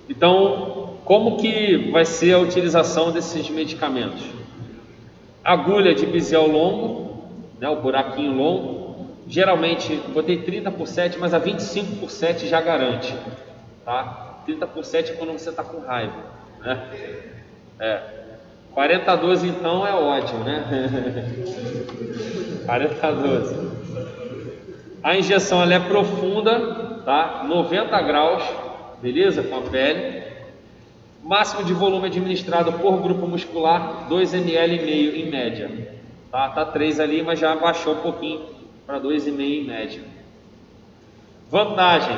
Então, como que vai ser a utilização desses medicamentos? Agulha de bisel longo, né, o buraquinho longo. Geralmente, botei 30 por 7, mas a 25 por 7 já garante. Tá? 30 por 7 é quando você está com raiva. Né? 40 a 12 então é ódio, né? 40 a 12. A injeção ela é profunda, tá? 90 graus, beleza? Com a pele. Máximo de volume administrado por grupo muscular, 2,5 ml em média. Tá 3 ali, mas já baixou um pouquinho para 2,5 em média. Vantagem: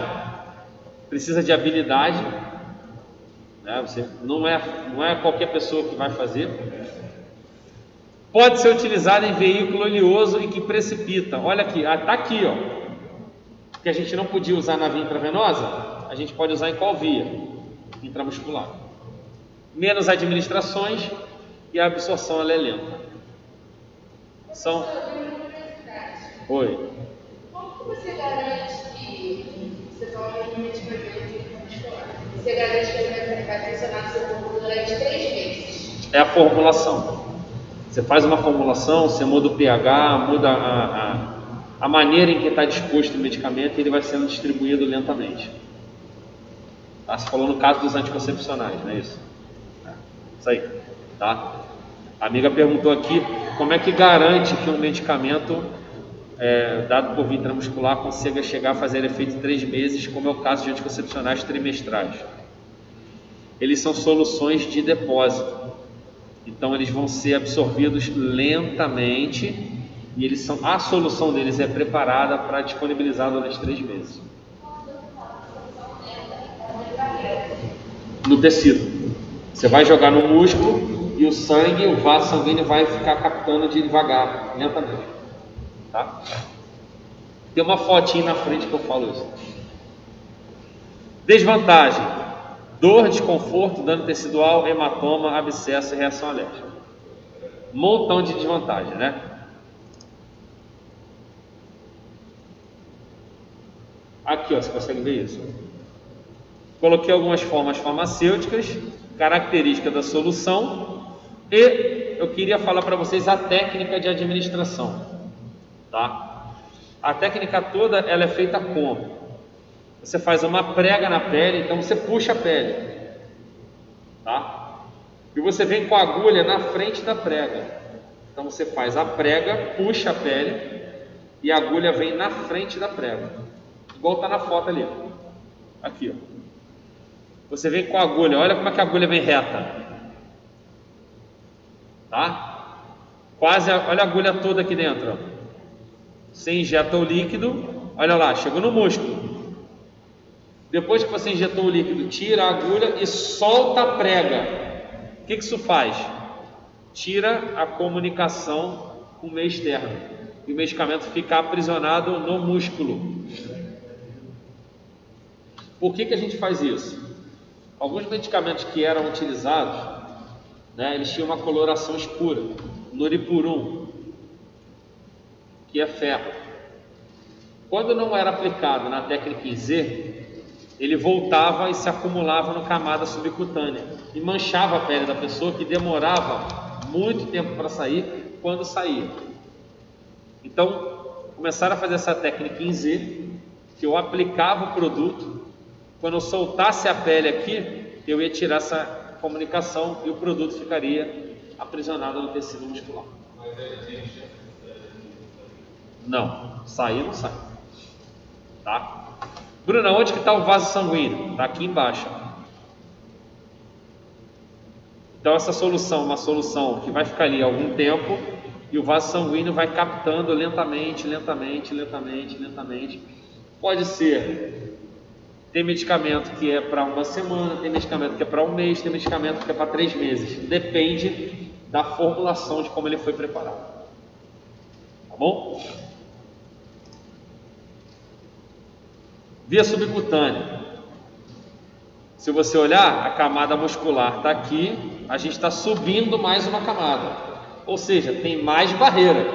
precisa de habilidade. Você não é qualquer pessoa que vai fazer. Pode ser utilizado em veículo oleoso e que precipita. Olha aqui, está aqui, ó. Que a gente não podia usar na via intravenosa, a gente pode usar em qual via? Intramuscular. Menos administrações e a absorção ela é lenta. Oi. Como você garante que você toma um medicamento muscular? Você garante que ele vai funcionar no seu corpo durante 3 meses? É a formulação. Você faz uma formulação, você muda o pH, muda a maneira em que está disposto o medicamento e ele vai sendo distribuído lentamente. Você falou no caso dos anticoncepcionais, não é isso? Isso aí. Tá? A amiga perguntou aqui como é que garante que um medicamento dado por via intramuscular consiga chegar a fazer efeito em 3 meses, como é o caso de anticoncepcionais trimestrais. Eles são soluções de depósito, então eles vão ser absorvidos lentamente e a solução deles é preparada para disponibilizar durante 3 meses. No tecido. Você vai jogar no músculo e o sangue, o vaso sanguíneo vai ficar captando devagar, lentamente. Tá? Tem uma fotinha na frente que eu falo isso. Desvantagem: dor, desconforto, dano tecidual, hematoma, abscesso e reação alérgica. Montão de desvantagem, né? Aqui, ó, você consegue ver isso? Coloquei algumas formas farmacêuticas, característica da solução e eu queria falar para vocês a técnica de administração, tá? A técnica toda ela é feita como? Você faz uma prega na pele, então você puxa a pele, tá? E você vem com a agulha na frente da prega, então você faz a prega, puxa a pele e a agulha vem na frente da prega, igual está na foto ali, aqui, ó. Você vem com a agulha, olha como é que a agulha vem reta, tá? Olha a agulha toda aqui dentro, ó. Você injeta o líquido, olha lá, chegou no músculo. Depois que você injetou o líquido, tira a agulha e solta a prega. O que isso faz? Tira a comunicação com o meio externo e o medicamento fica aprisionado no músculo. Por que a gente faz isso? Alguns medicamentos que eram utilizados, né, eles tinham uma coloração escura, noripurum, que é ferro. Quando não era aplicado na técnica em Z, ele voltava e se acumulava na camada subcutânea e manchava a pele da pessoa, que demorava muito tempo para sair, quando saía. Então, começaram a fazer essa técnica em Z, que eu aplicava o produto, quando eu soltasse a pele aqui, eu ia tirar essa comunicação e o produto ficaria aprisionado no tecido muscular. Não, sair não sai. Tá? Bruna, onde que está o vaso sanguíneo? Está aqui embaixo. Então essa solução é uma solução que vai ficar ali algum tempo e o vaso sanguíneo vai captando lentamente. Pode ser, tem medicamento que é para uma semana, tem medicamento que é para um mês, tem medicamento que é para 3 meses. Depende da formulação, de como ele foi preparado. bom? Via subcutânea. Se você olhar, a camada muscular está aqui, a gente está subindo mais uma camada, ou seja, tem mais barreira,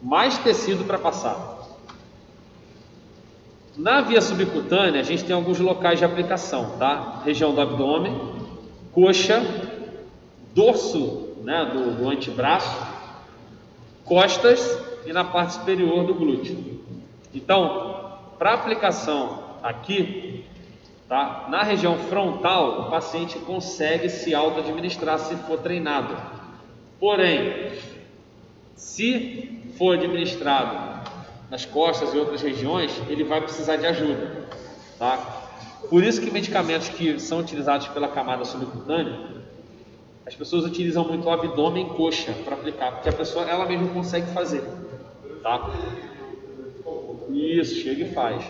mais tecido para passar. Na via subcutânea, a gente tem alguns locais de aplicação, tá? Região do abdômen, coxa, dorso, né, do antebraço, costas e na parte superior do glúteo. Então, para aplicação aqui, tá? Na região frontal, o paciente consegue se auto-administrar se for treinado. Porém, se for administrado nas costas e outras regiões, ele vai precisar de ajuda, tá? Por isso que medicamentos que são utilizados pela camada subcutânea, as pessoas utilizam muito o abdômen e coxa para aplicar, porque a pessoa ela mesma consegue fazer, tá? Isso, chega e faz.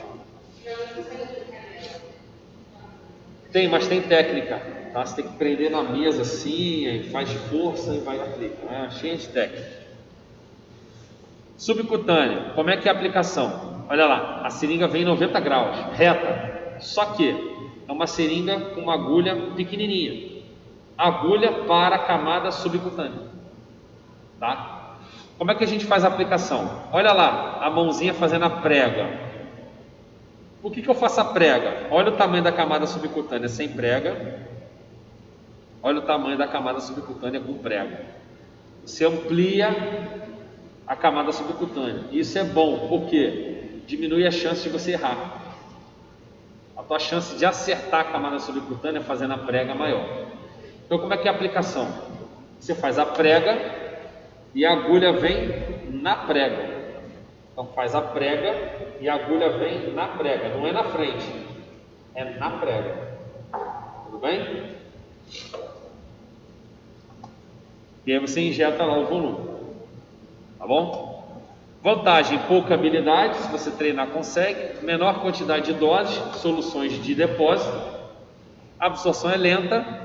Tem, mas tem técnica, tá? Você tem que prender na mesa assim, aí faz força e vai e aplica, né? Cheio de técnica. Subcutânea, como é que é a aplicação? Olha lá, a seringa vem em 90 graus, reta, só que é uma seringa com uma agulha pequenininha, agulha para a camada subcutânea, tá? Como é que a gente faz a aplicação? Olha lá, a mãozinha fazendo a prega. Por que eu faço a prega? Olha o tamanho da camada subcutânea sem prega, olha o tamanho da camada subcutânea com prega. Você amplia a camada subcutânea. Isso é bom, porque diminui a chance de você errar. A tua chance de acertar a camada subcutânea fazendo a prega é maior. Então, como é que é a aplicação? Você faz a prega e a agulha vem na prega. Então, faz a prega e a agulha vem na prega. Não é na frente, é na prega. Tudo bem? E aí você injeta lá o volume. Tá bom? Vantagem, pouca habilidade, se você treinar consegue, menor quantidade de doses, soluções de depósito, a absorção é lenta,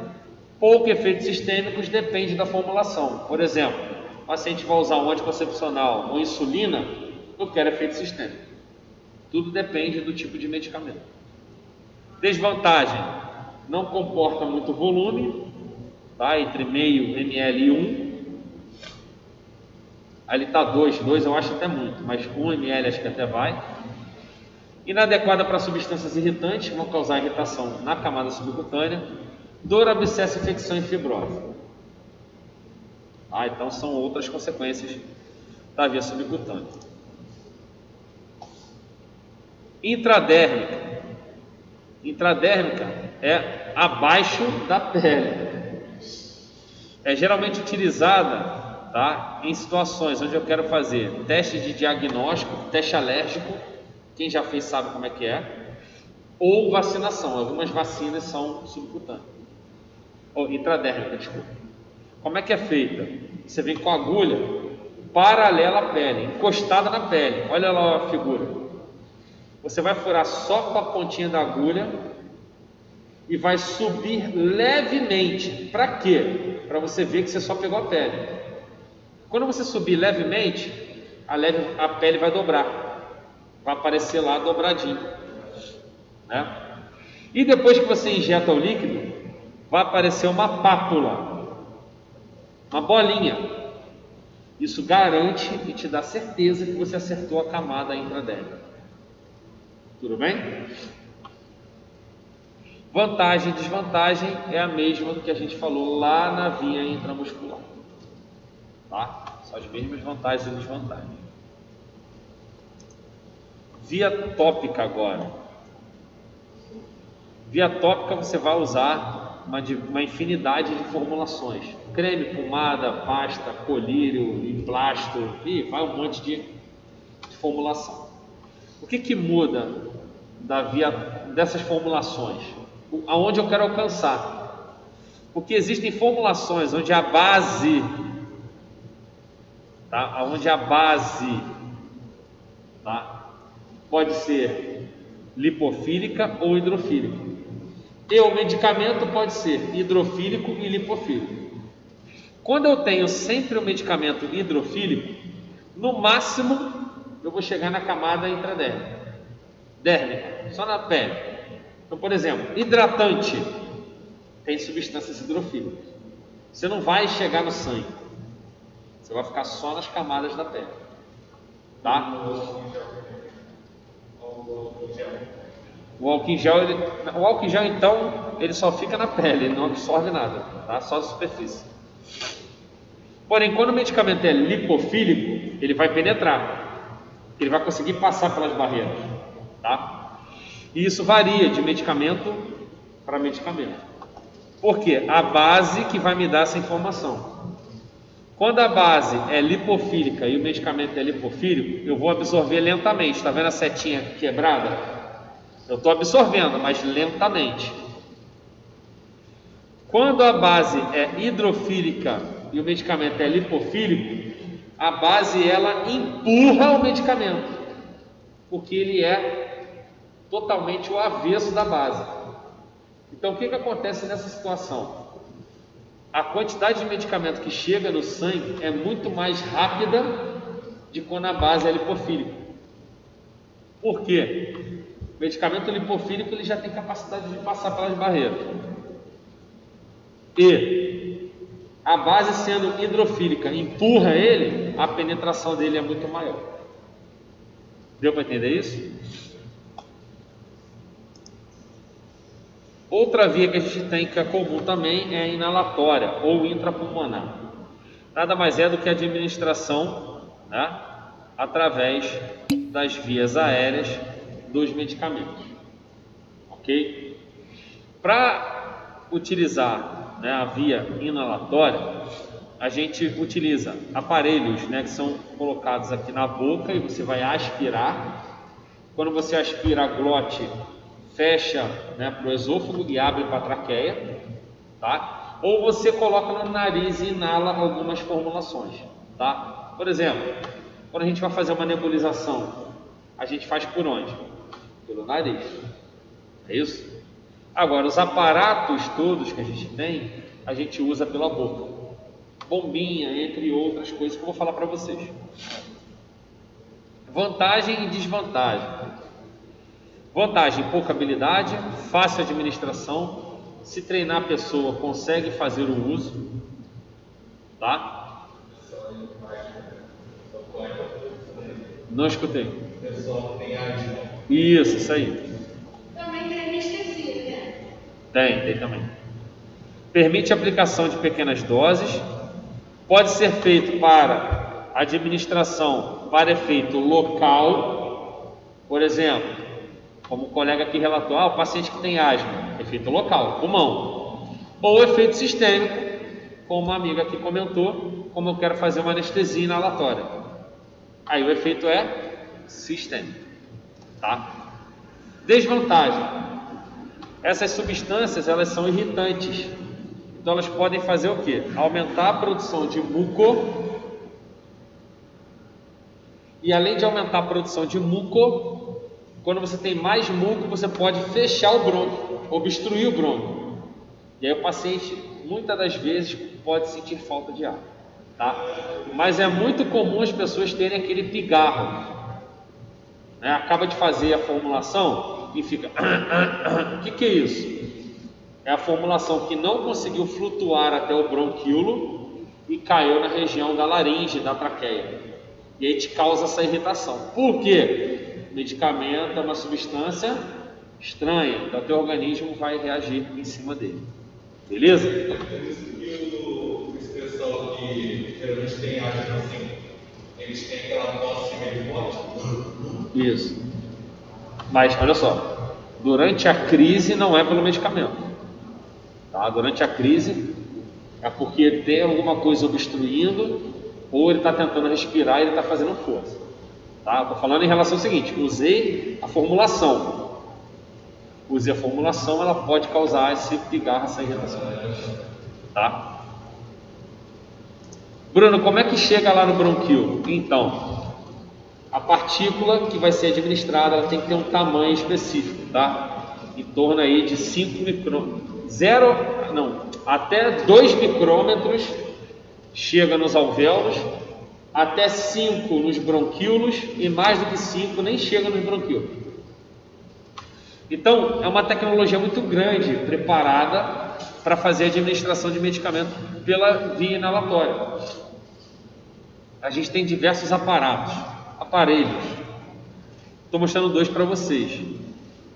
pouco efeitos sistêmicos, depende da formulação. Por exemplo, o paciente vai usar um anticoncepcional ou insulina, eu quero efeito sistêmico. Tudo depende do tipo de medicamento. Desvantagem, não comporta muito volume, tá? Entre meio ml e 1. Ali está 2 eu acho até muito, mas 1 ml acho que até vai. Inadequada para substâncias irritantes, que vão causar irritação na camada subcutânea, dor, abscesso, infecção e fibrose. Então são outras consequências da via subcutânea. Intradérmica. Intradérmica é abaixo da pele. É geralmente utilizada, tá, em situações onde eu quero fazer teste de diagnóstico, teste alérgico, quem já fez sabe como é que é, ou vacinação. Algumas vacinas são subcutâneas, ou intradérmica, desculpa. Como é que é feita? Você vem com a agulha paralela à pele, encostada na pele. Olha lá a figura. Você vai furar só com a pontinha da agulha e vai subir levemente. Para quê? Para você ver que você só pegou a pele. Quando você subir levemente, a pele vai dobrar, vai aparecer lá dobradinho, né? E depois que você injeta o líquido, vai aparecer uma pápula, uma bolinha. Isso garante e te dá certeza que você acertou a camada intradérmica. Tudo bem? Vantagem e desvantagem é a mesma do que a gente falou lá na via intramuscular, tá? São as mesmas vantagens e desvantagens. Via tópica agora. Via tópica você vai usar uma infinidade de formulações: creme, pomada, pasta, colírio, emplasto, e vai um monte de formulação. O que muda dessas formulações? Aonde eu quero alcançar? Porque existem formulações onde a base, tá? Onde a base, tá? Pode ser lipofílica ou hidrofílica. E o medicamento pode ser hidrofílico e lipofílico. Quando eu tenho sempre o medicamento hidrofílico, No máximo, eu vou chegar na camada dérmica, só na pele. Então, por exemplo, hidratante tem substâncias hidrofílicas. Você não vai chegar no sangue. Você vai ficar só nas camadas da pele. Tá? O álcool em gel, então, ele só fica na pele, ele não absorve nada, tá? Só a superfície. Porém, quando o medicamento é lipofílico, ele vai penetrar, ele vai conseguir passar pelas barreiras, tá? E isso varia de medicamento para medicamento. Por quê? A base que vai me dar essa informação. Quando a base é lipofílica e o medicamento é lipofílico, eu vou absorver lentamente. Está vendo a setinha quebrada? Eu estou absorvendo, mas lentamente. Quando a base é hidrofílica e o medicamento é lipofílico, a base ela empurra o medicamento, porque ele é totalmente o avesso da base. Então o que acontece nessa situação? A quantidade de medicamento que chega no sangue é muito mais rápida de quando a base é lipofílica. Por quê? O medicamento lipofílico ele já tem capacidade de passar pelas barreiras. E a base sendo hidrofílica empurra ele, a penetração dele é muito maior. Deu para entender isso? Outra via que a gente tem que é comum também é a inalatória ou intrapulmonar. Nada mais é do que a administração, né, através das vias aéreas dos medicamentos. Ok? Para utilizar, né, a via inalatória, a gente utiliza aparelhos, né, que são colocados aqui na boca e você vai aspirar. Quando você aspira, a glote fecha, né, para o esôfago e abre para a traqueia, tá? Ou você coloca no nariz e inala algumas formulações, tá? Por exemplo, quando a gente vai fazer uma nebulização, a gente faz por onde? Pelo nariz, é isso? Agora, os aparatos todos que a gente usa pela boca, bombinha, entre outras coisas que eu vou falar para vocês. Vantagem e desvantagem. Vantagem, pouca habilidade, fácil administração. Se treinar a pessoa, consegue fazer o uso, tá? Não escutei. Isso aí. Também tem anestesia, né? Tem também. Permite a aplicação de pequenas doses. Pode ser feito para administração para efeito local. Por exemplo, como o colega aqui relatou, o paciente que tem asma, efeito local, pulmão. Ou efeito sistêmico, como a amiga aqui comentou, como eu quero fazer uma anestesia inalatória. Aí o efeito é sistêmico, tá? Desvantagem. Essas substâncias, elas são irritantes. Então elas podem fazer o quê? Aumentar a produção de muco. E além de aumentar a produção de muco, quando você tem mais muco, você pode fechar o brônquio, obstruir o brônquio. E aí o paciente, muitas das vezes, pode sentir falta de ar, tá? Mas é muito comum as pessoas terem aquele pigarro, né? Acaba de fazer a formulação e fica... O que é isso? É a formulação que não conseguiu flutuar até o bronquíolo e caiu na região da laringe, da traqueia. E aí te causa essa irritação. Por quê? O medicamento é uma substância estranha, então o teu organismo vai reagir em cima dele. Beleza? E esse pessoal que geralmente tem asma assim, eles têm aquela tosse meio forte? Isso. Mas olha só, durante a crise não é pelo medicamento, tá? Durante a crise é porque tem alguma coisa obstruindo, ou ele está tentando respirar e ele está fazendo força, tá? Estou falando em relação ao seguinte: usei a formulação, ela pode causar esse pigarro, essa irritação, tá? Bruno, como é que chega lá no bronquíolo? Então, a partícula que vai ser administrada, ela tem que ter um tamanho específico, tá? Em torno aí de 5 micrômetros, até 2 micrômetros chega nos alvéolos, até 5 nos bronquíolos e mais do que 5 nem chega nos bronquíolos. Então, é uma tecnologia muito grande preparada para fazer a administração de medicamento pela via inalatória. A gente tem diversos aparelhos. Estou mostrando 2 para vocês.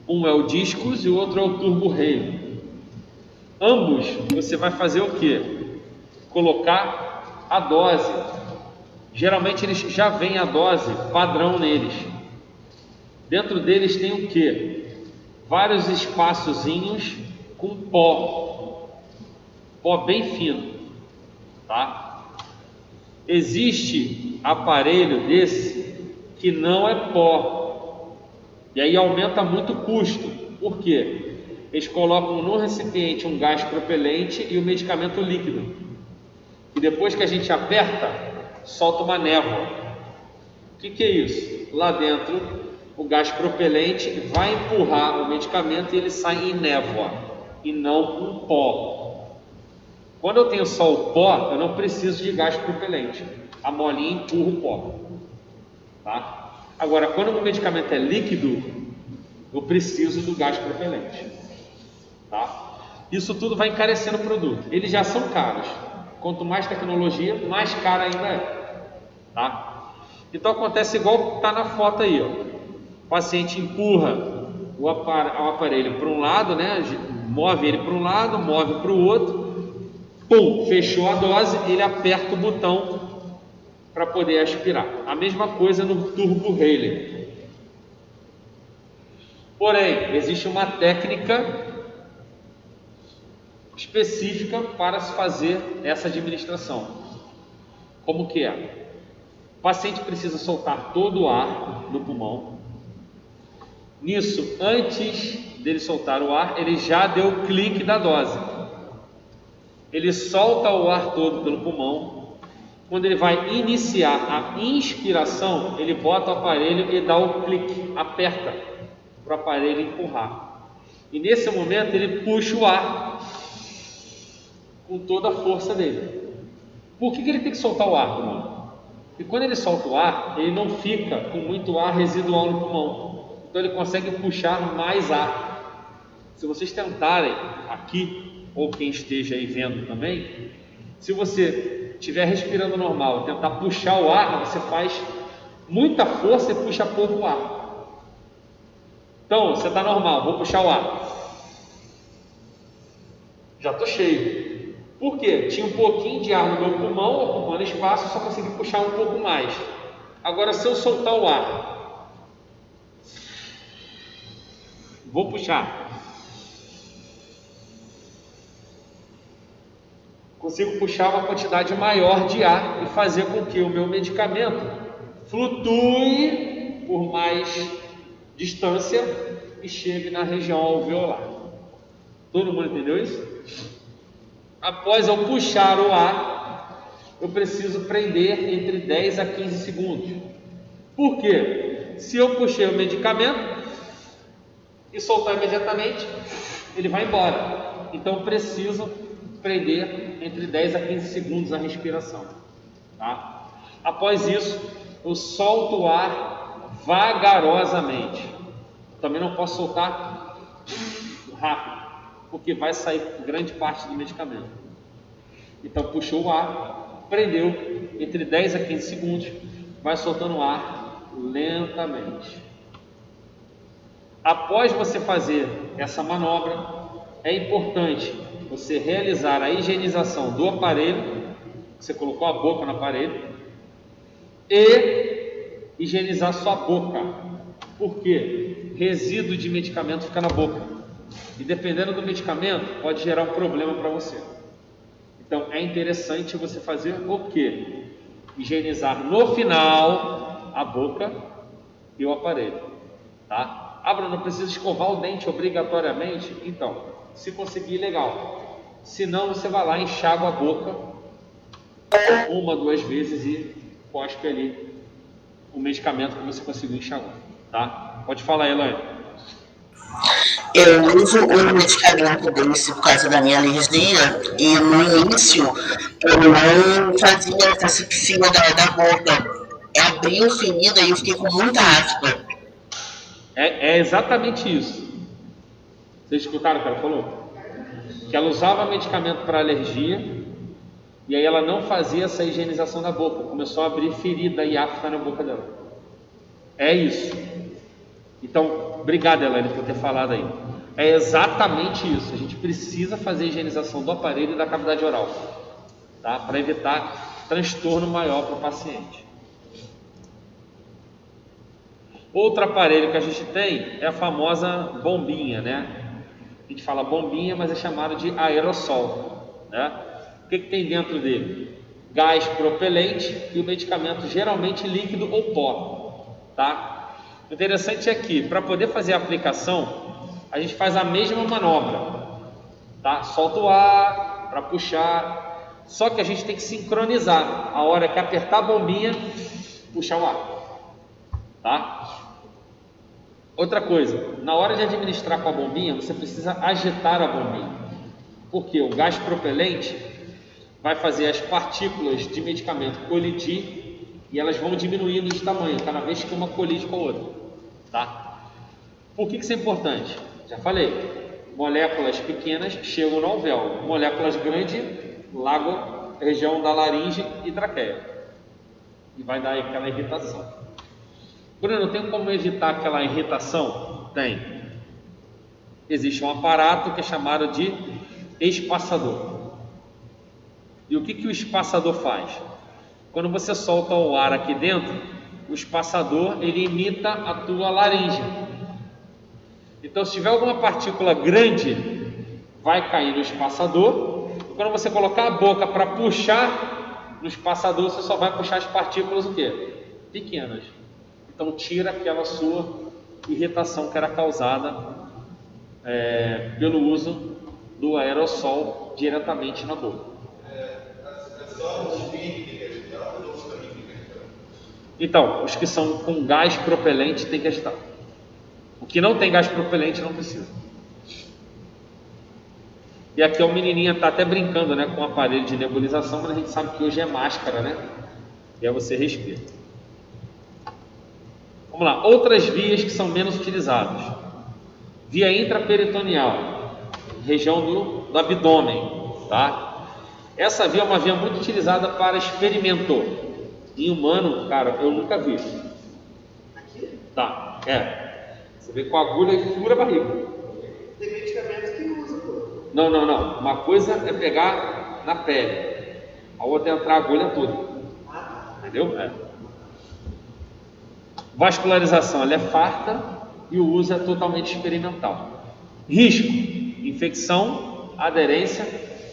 Um é o Discus e o outro é o Turbo Hale. Ambos você vai fazer o quê? Colocar a dose. Geralmente eles já vêm a dose padrão neles. Dentro deles tem o quê? Vários espaçozinhos com pó bem fino, tá? Existe aparelho desse que não é pó, e aí aumenta muito o custo. Por quê? Eles colocam no recipiente um gás propelente e o medicamento líquido, e depois que a gente aperta, solta uma névoa. O que é isso? Lá dentro o gás propelente vai empurrar o medicamento e ele sai em névoa e não com pó. Quando eu tenho só o pó, eu não preciso de gás propelente. A molinha empurra o pó. Tá? Agora, quando o medicamento é líquido, eu preciso do gás propelente. Tá? Isso tudo vai encarecendo o produto. Eles já são caros. Quanto mais tecnologia, mais caro ainda é. Tá? Então acontece igual está na foto aí, ó. O paciente empurra o aparelho para um lado, né? Move ele para um lado, move para o outro, pum, fechou a dose, ele aperta o botão para poder aspirar. A mesma coisa no Turbo Hale. Porém, existe uma técnica específica para se fazer essa administração. Como que é? O paciente precisa soltar todo o ar do pulmão. Nisso, antes dele soltar o ar, ele já deu o clique da dose. Ele solta o ar todo pelo pulmão. Quando ele vai iniciar a inspiração, ele bota o aparelho e dá o clique, aperta para o aparelho empurrar. E nesse momento ele puxa o ar com toda a força dele. Por que ele tem que soltar o ar, pulmão? Porque quando ele solta o ar, ele não fica com muito ar residual no pulmão. Então ele consegue puxar mais ar. Se vocês tentarem aqui, ou quem esteja aí vendo também, se você estiver respirando normal, tentar puxar o ar, você faz muita força e puxa pouco ar. Então, você está normal, vou puxar o ar. Já estou cheio. Por quê? Tinha um pouquinho de ar no meu pulmão, ocupando espaço, eu só consegui puxar um pouco mais. Agora, se eu soltar o ar, vou puxar. Consigo puxar uma quantidade maior de ar e fazer com que o meu medicamento flutue por mais distância e chegue na região alveolar. Todo mundo entendeu isso? Após eu puxar o ar, eu preciso prender entre 10 a 15 segundos. Por quê? Se eu puxei o medicamento e soltar imediatamente, ele vai embora. Então eu preciso prender entre 10 a 15 segundos a respiração. Tá? Após isso, eu solto o ar vagarosamente. Também não posso soltar rápido, porque vai sair grande parte do medicamento. Então puxou o ar, prendeu entre 10 a 15 segundos, vai soltando o ar lentamente. Após você fazer essa manobra, é importante você realizar a higienização do aparelho. Você colocou a boca no aparelho e higienizar sua boca. Por quê? Resíduo de medicamento fica na boca e dependendo do medicamento pode gerar um problema para você. Então é interessante você fazer o quê? Higienizar no final a boca e o aparelho, tá? Ah, Bruno, não precisa escovar o dente obrigatoriamente? Então, se conseguir, legal. Se não, você vai lá, enxágua a boca 1, 2 vezes e cospe ali o medicamento que você conseguiu enxaguar, tá? Pode falar, Elaine. Eu uso um medicamento desse por causa da minha alergia e no início eu não fazia essa asepsia da boca. Abriu ferida e eu fiquei com muita aspa. É exatamente isso. Vocês escutaram o que ela falou? Que ela usava medicamento para alergia e aí ela não fazia essa higienização da boca. Começou a abrir ferida e afta na boca dela. É isso. Então, obrigado, Elaine, por ter falado aí. É exatamente isso. A gente precisa fazer a higienização do aparelho e da cavidade oral, tá? Para evitar transtorno maior para o paciente. Outro aparelho que a gente tem é a famosa bombinha, né? A gente fala bombinha, mas é chamado de aerossol, né? O que tem dentro dele? Gás propelente e o medicamento geralmente líquido ou pó, tá? O interessante é que para poder fazer a aplicação, a gente faz a mesma manobra, tá? Solta o ar para puxar, só que a gente tem que sincronizar. A hora que apertar a bombinha, puxar o ar, tá? Outra coisa, na hora de administrar com a bombinha, você precisa agitar a bombinha, porque o gás propelente vai fazer as partículas de medicamento colidir e elas vão diminuindo de tamanho cada vez que uma colide com a outra, tá? Por que isso é importante? Já falei, moléculas pequenas chegam no alvéolo, moléculas grandes largam a região da laringe e traqueia e vai dar aquela irritação. Bruno, tem como evitar aquela irritação? Tem. Existe um aparato que é chamado de espaçador. E o que o espaçador faz? Quando você solta o ar aqui dentro, o espaçador ele imita a tua laringe. Então, se tiver alguma partícula grande, vai cair no espaçador. E quando você colocar a boca para puxar no espaçador, você só vai puxar as partículas o quê? Pequenas. Então tira aquela sua irritação que era causada pelo uso do aerossol diretamente na boca. Só os vinhos que tem que agitar ou os também tem que agitar? Então, os que são com gás propelente tem que agitar. O que não tem gás propelente não precisa. E aqui o menininho está até brincando, né, com o aparelho de nebulização, mas a gente sabe que hoje é máscara, né? E aí você respira. Vamos lá, outras vias que são menos utilizadas. Via intraperitoneal, região do abdômen, tá? Essa via é uma via muito utilizada para experimento. Em humano, cara, eu nunca vi. Tá, você vê com a agulha e fura a barriga. Tem medicamento que usa, pô. Não. Uma coisa é pegar na pele, a outra é entrar a agulha toda. Entendeu? Vascularização, ela é farta e o uso é totalmente experimental. Risco, infecção, aderência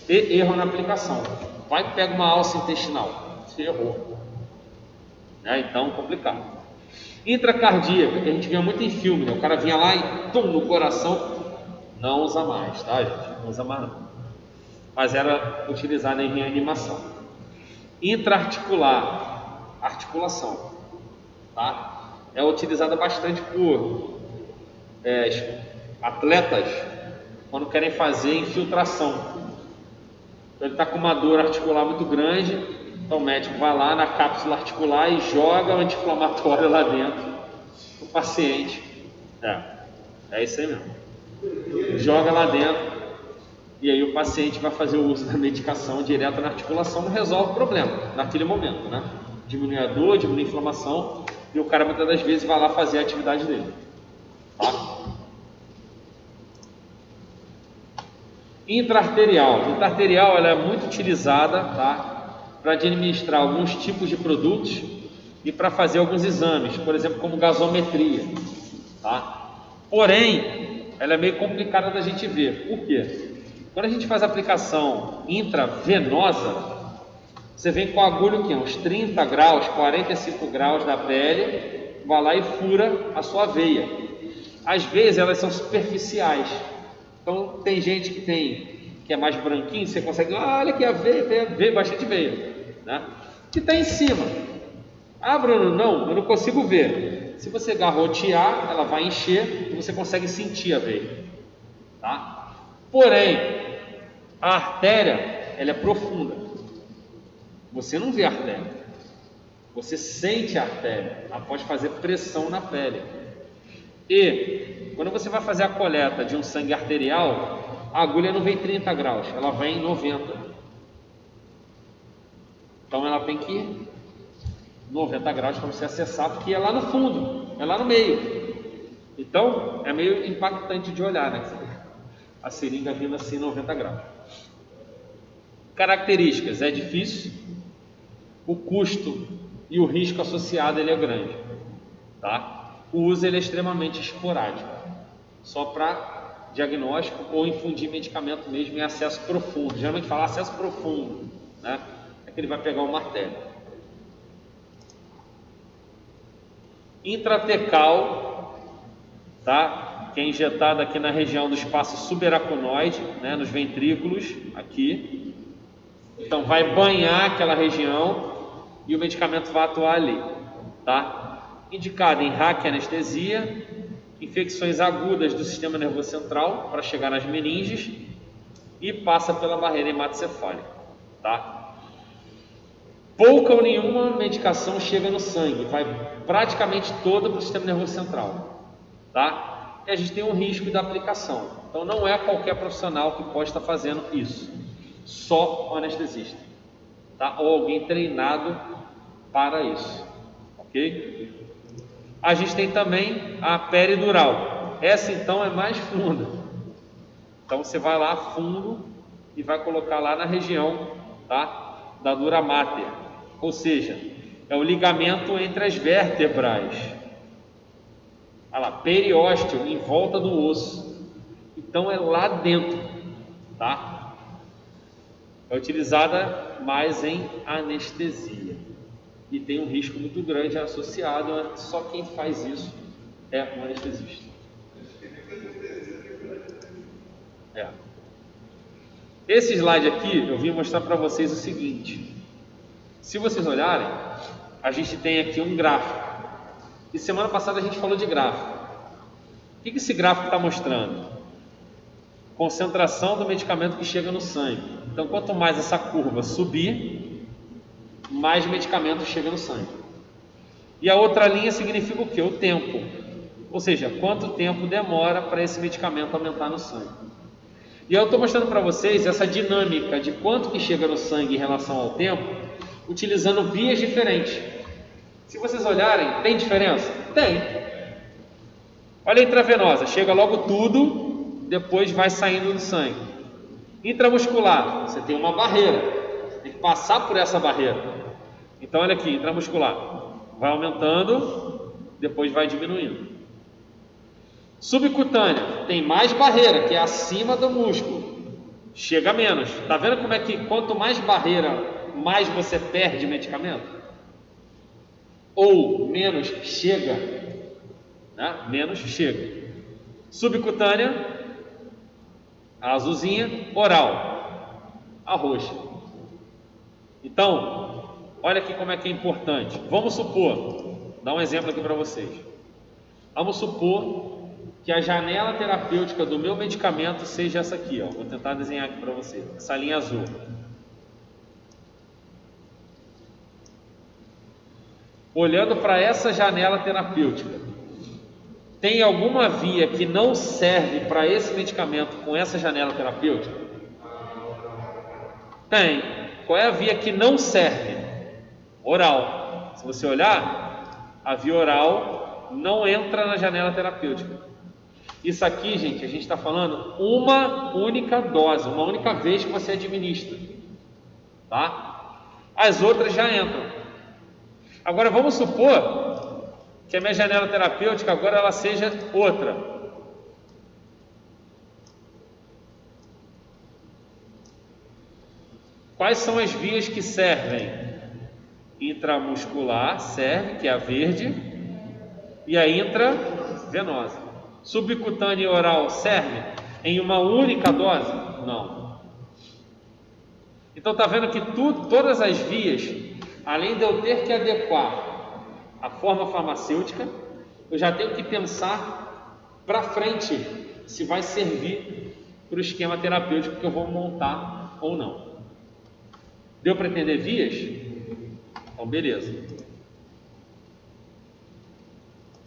e erro na aplicação. Vai que pega uma alça intestinal, você errou. Então, complicado. Intracardíaca, que a gente via muito em filme, né? O cara vinha lá e tum, no coração. Não usa mais, tá, gente? Não usa mais não. Mas era utilizada em reanimação. Intraarticular, articulação, tá? É utilizada bastante por atletas quando querem fazer infiltração. Então ele está com uma dor articular muito grande, então o médico vai lá na cápsula articular e joga o anti-inflamatório lá dentro do paciente. É isso aí mesmo. Joga lá dentro e aí o paciente vai fazer o uso da medicação direto na articulação, não resolve o problema naquele momento, né? Diminui a dor, diminui a inflamação e o cara muitas das vezes vai lá fazer a atividade dele, tá? Intraarterial. Intraarterial ela é muito utilizada, tá? Para administrar alguns tipos de produtos e para fazer alguns exames, por exemplo, como gasometria, tá? Porém, ela é meio complicada da gente ver. Por quê? Quando a gente faz a aplicação intravenosa, você vem com a agulha o quê? Uns 30 graus, 45 graus da pele, vai lá e fura a sua veia. Às vezes elas são superficiais. Então tem gente que é mais branquinho, você consegue, olha aqui a veia, bastante veia, né? Que está em cima. Bruno, não, eu não consigo ver. Se você garrotear, ela vai encher e você consegue sentir a veia. tá? Porém, a artéria, ela é profunda. Você não vê a artéria, você sente a artéria após fazer pressão na pele. E quando você vai fazer a coleta de um sangue arterial, a agulha não vem 30 graus, ela vem em 90. Então ela tem que ir 90 graus para você acessar, porque é lá no fundo, é lá no meio. Então é meio impactante de olhar, né? A seringa vindo assim 90 graus. Características: é difícil, o custo e o risco associado ele é grande, tá? O uso ele é extremamente esporádico, só para diagnóstico ou infundir medicamento mesmo em acesso profundo. Geralmente fala acesso profundo, né? É que ele vai pegar uma artéria. Intratecal, tá? Que é injetado aqui na região do espaço subaracnoide, né? Nos ventrículos, aqui. Então vai banhar aquela região e o medicamento vai atuar ali, tá? Indicado em raquianestesia, infecções agudas do sistema nervoso central para chegar nas meninges e passa pela barreira hematocefálica, tá? Pouca ou nenhuma medicação chega no sangue, vai praticamente toda para o sistema nervoso central, tá? E a gente tem um risco da aplicação, então não é qualquer profissional que pode estar fazendo isso, só o anestesista, tá? Ou alguém treinado para isso, ok? A gente tem também a peridural, essa então é mais funda, então você vai lá fundo e vai colocar lá na região, tá? Da dura mater, ou seja, é o ligamento entre as vértebras. Olha lá, periósteo, em volta do osso. Então é lá dentro, tá? É utilizada mais em anestesia e tem um risco muito grande associado. Só quem faz isso é um anestesista. Esse slide aqui eu vim mostrar para vocês o seguinte. Se vocês olharem, a gente tem aqui um gráfico. E semana passada a gente falou de gráfico. O que esse gráfico está mostrando? Concentração do medicamento que chega no sangue. Então, quanto mais essa curva subir, mais medicamento chega no sangue. E a outra linha significa o quê? O tempo. Ou seja, quanto tempo demora para esse medicamento aumentar no sangue. E eu estou mostrando para vocês essa dinâmica de quanto que chega no sangue em relação ao tempo, utilizando vias diferentes. Se vocês olharem, tem diferença? Tem. Olha a intravenosa, chega logo tudo, depois vai saindo do sangue. Intramuscular, você tem uma barreira, você tem que passar por essa barreira. Então olha aqui, intramuscular, vai aumentando, depois vai diminuindo. Subcutânea, tem mais barreira, que é acima do músculo, chega menos. Tá vendo como é que quanto mais barreira, mais você perde medicamento? Ou menos chega, né? Menos chega. Subcutânea, a azulzinha, oral, a roxa. Então, olha aqui como é que é importante. Vamos supor, dar um exemplo aqui para vocês. Vamos supor que a janela terapêutica do meu medicamento seja essa aqui, ó. Vou tentar desenhar aqui para vocês, essa linha azul. Olhando para essa janela terapêutica, tem alguma via que não serve para esse medicamento com essa janela terapêutica? Tem. Qual é a via que não serve? Oral. Se você olhar, a via oral não entra na janela terapêutica. Isso aqui, gente, a gente está falando uma única dose, uma única vez que você administra, tá? As outras já entram. Agora vamos supor que a minha janela terapêutica agora ela seja outra. Quais são as vias que servem? Intramuscular serve, que é a verde, e a intravenosa. Subcutânea e oral serve em uma única dose? Não. Então está vendo que todas as vias, além de eu ter que adequar a forma farmacêutica, eu já tenho que pensar para frente se vai servir para o esquema terapêutico que eu vou montar ou não. Deu para entender vias? Então, beleza.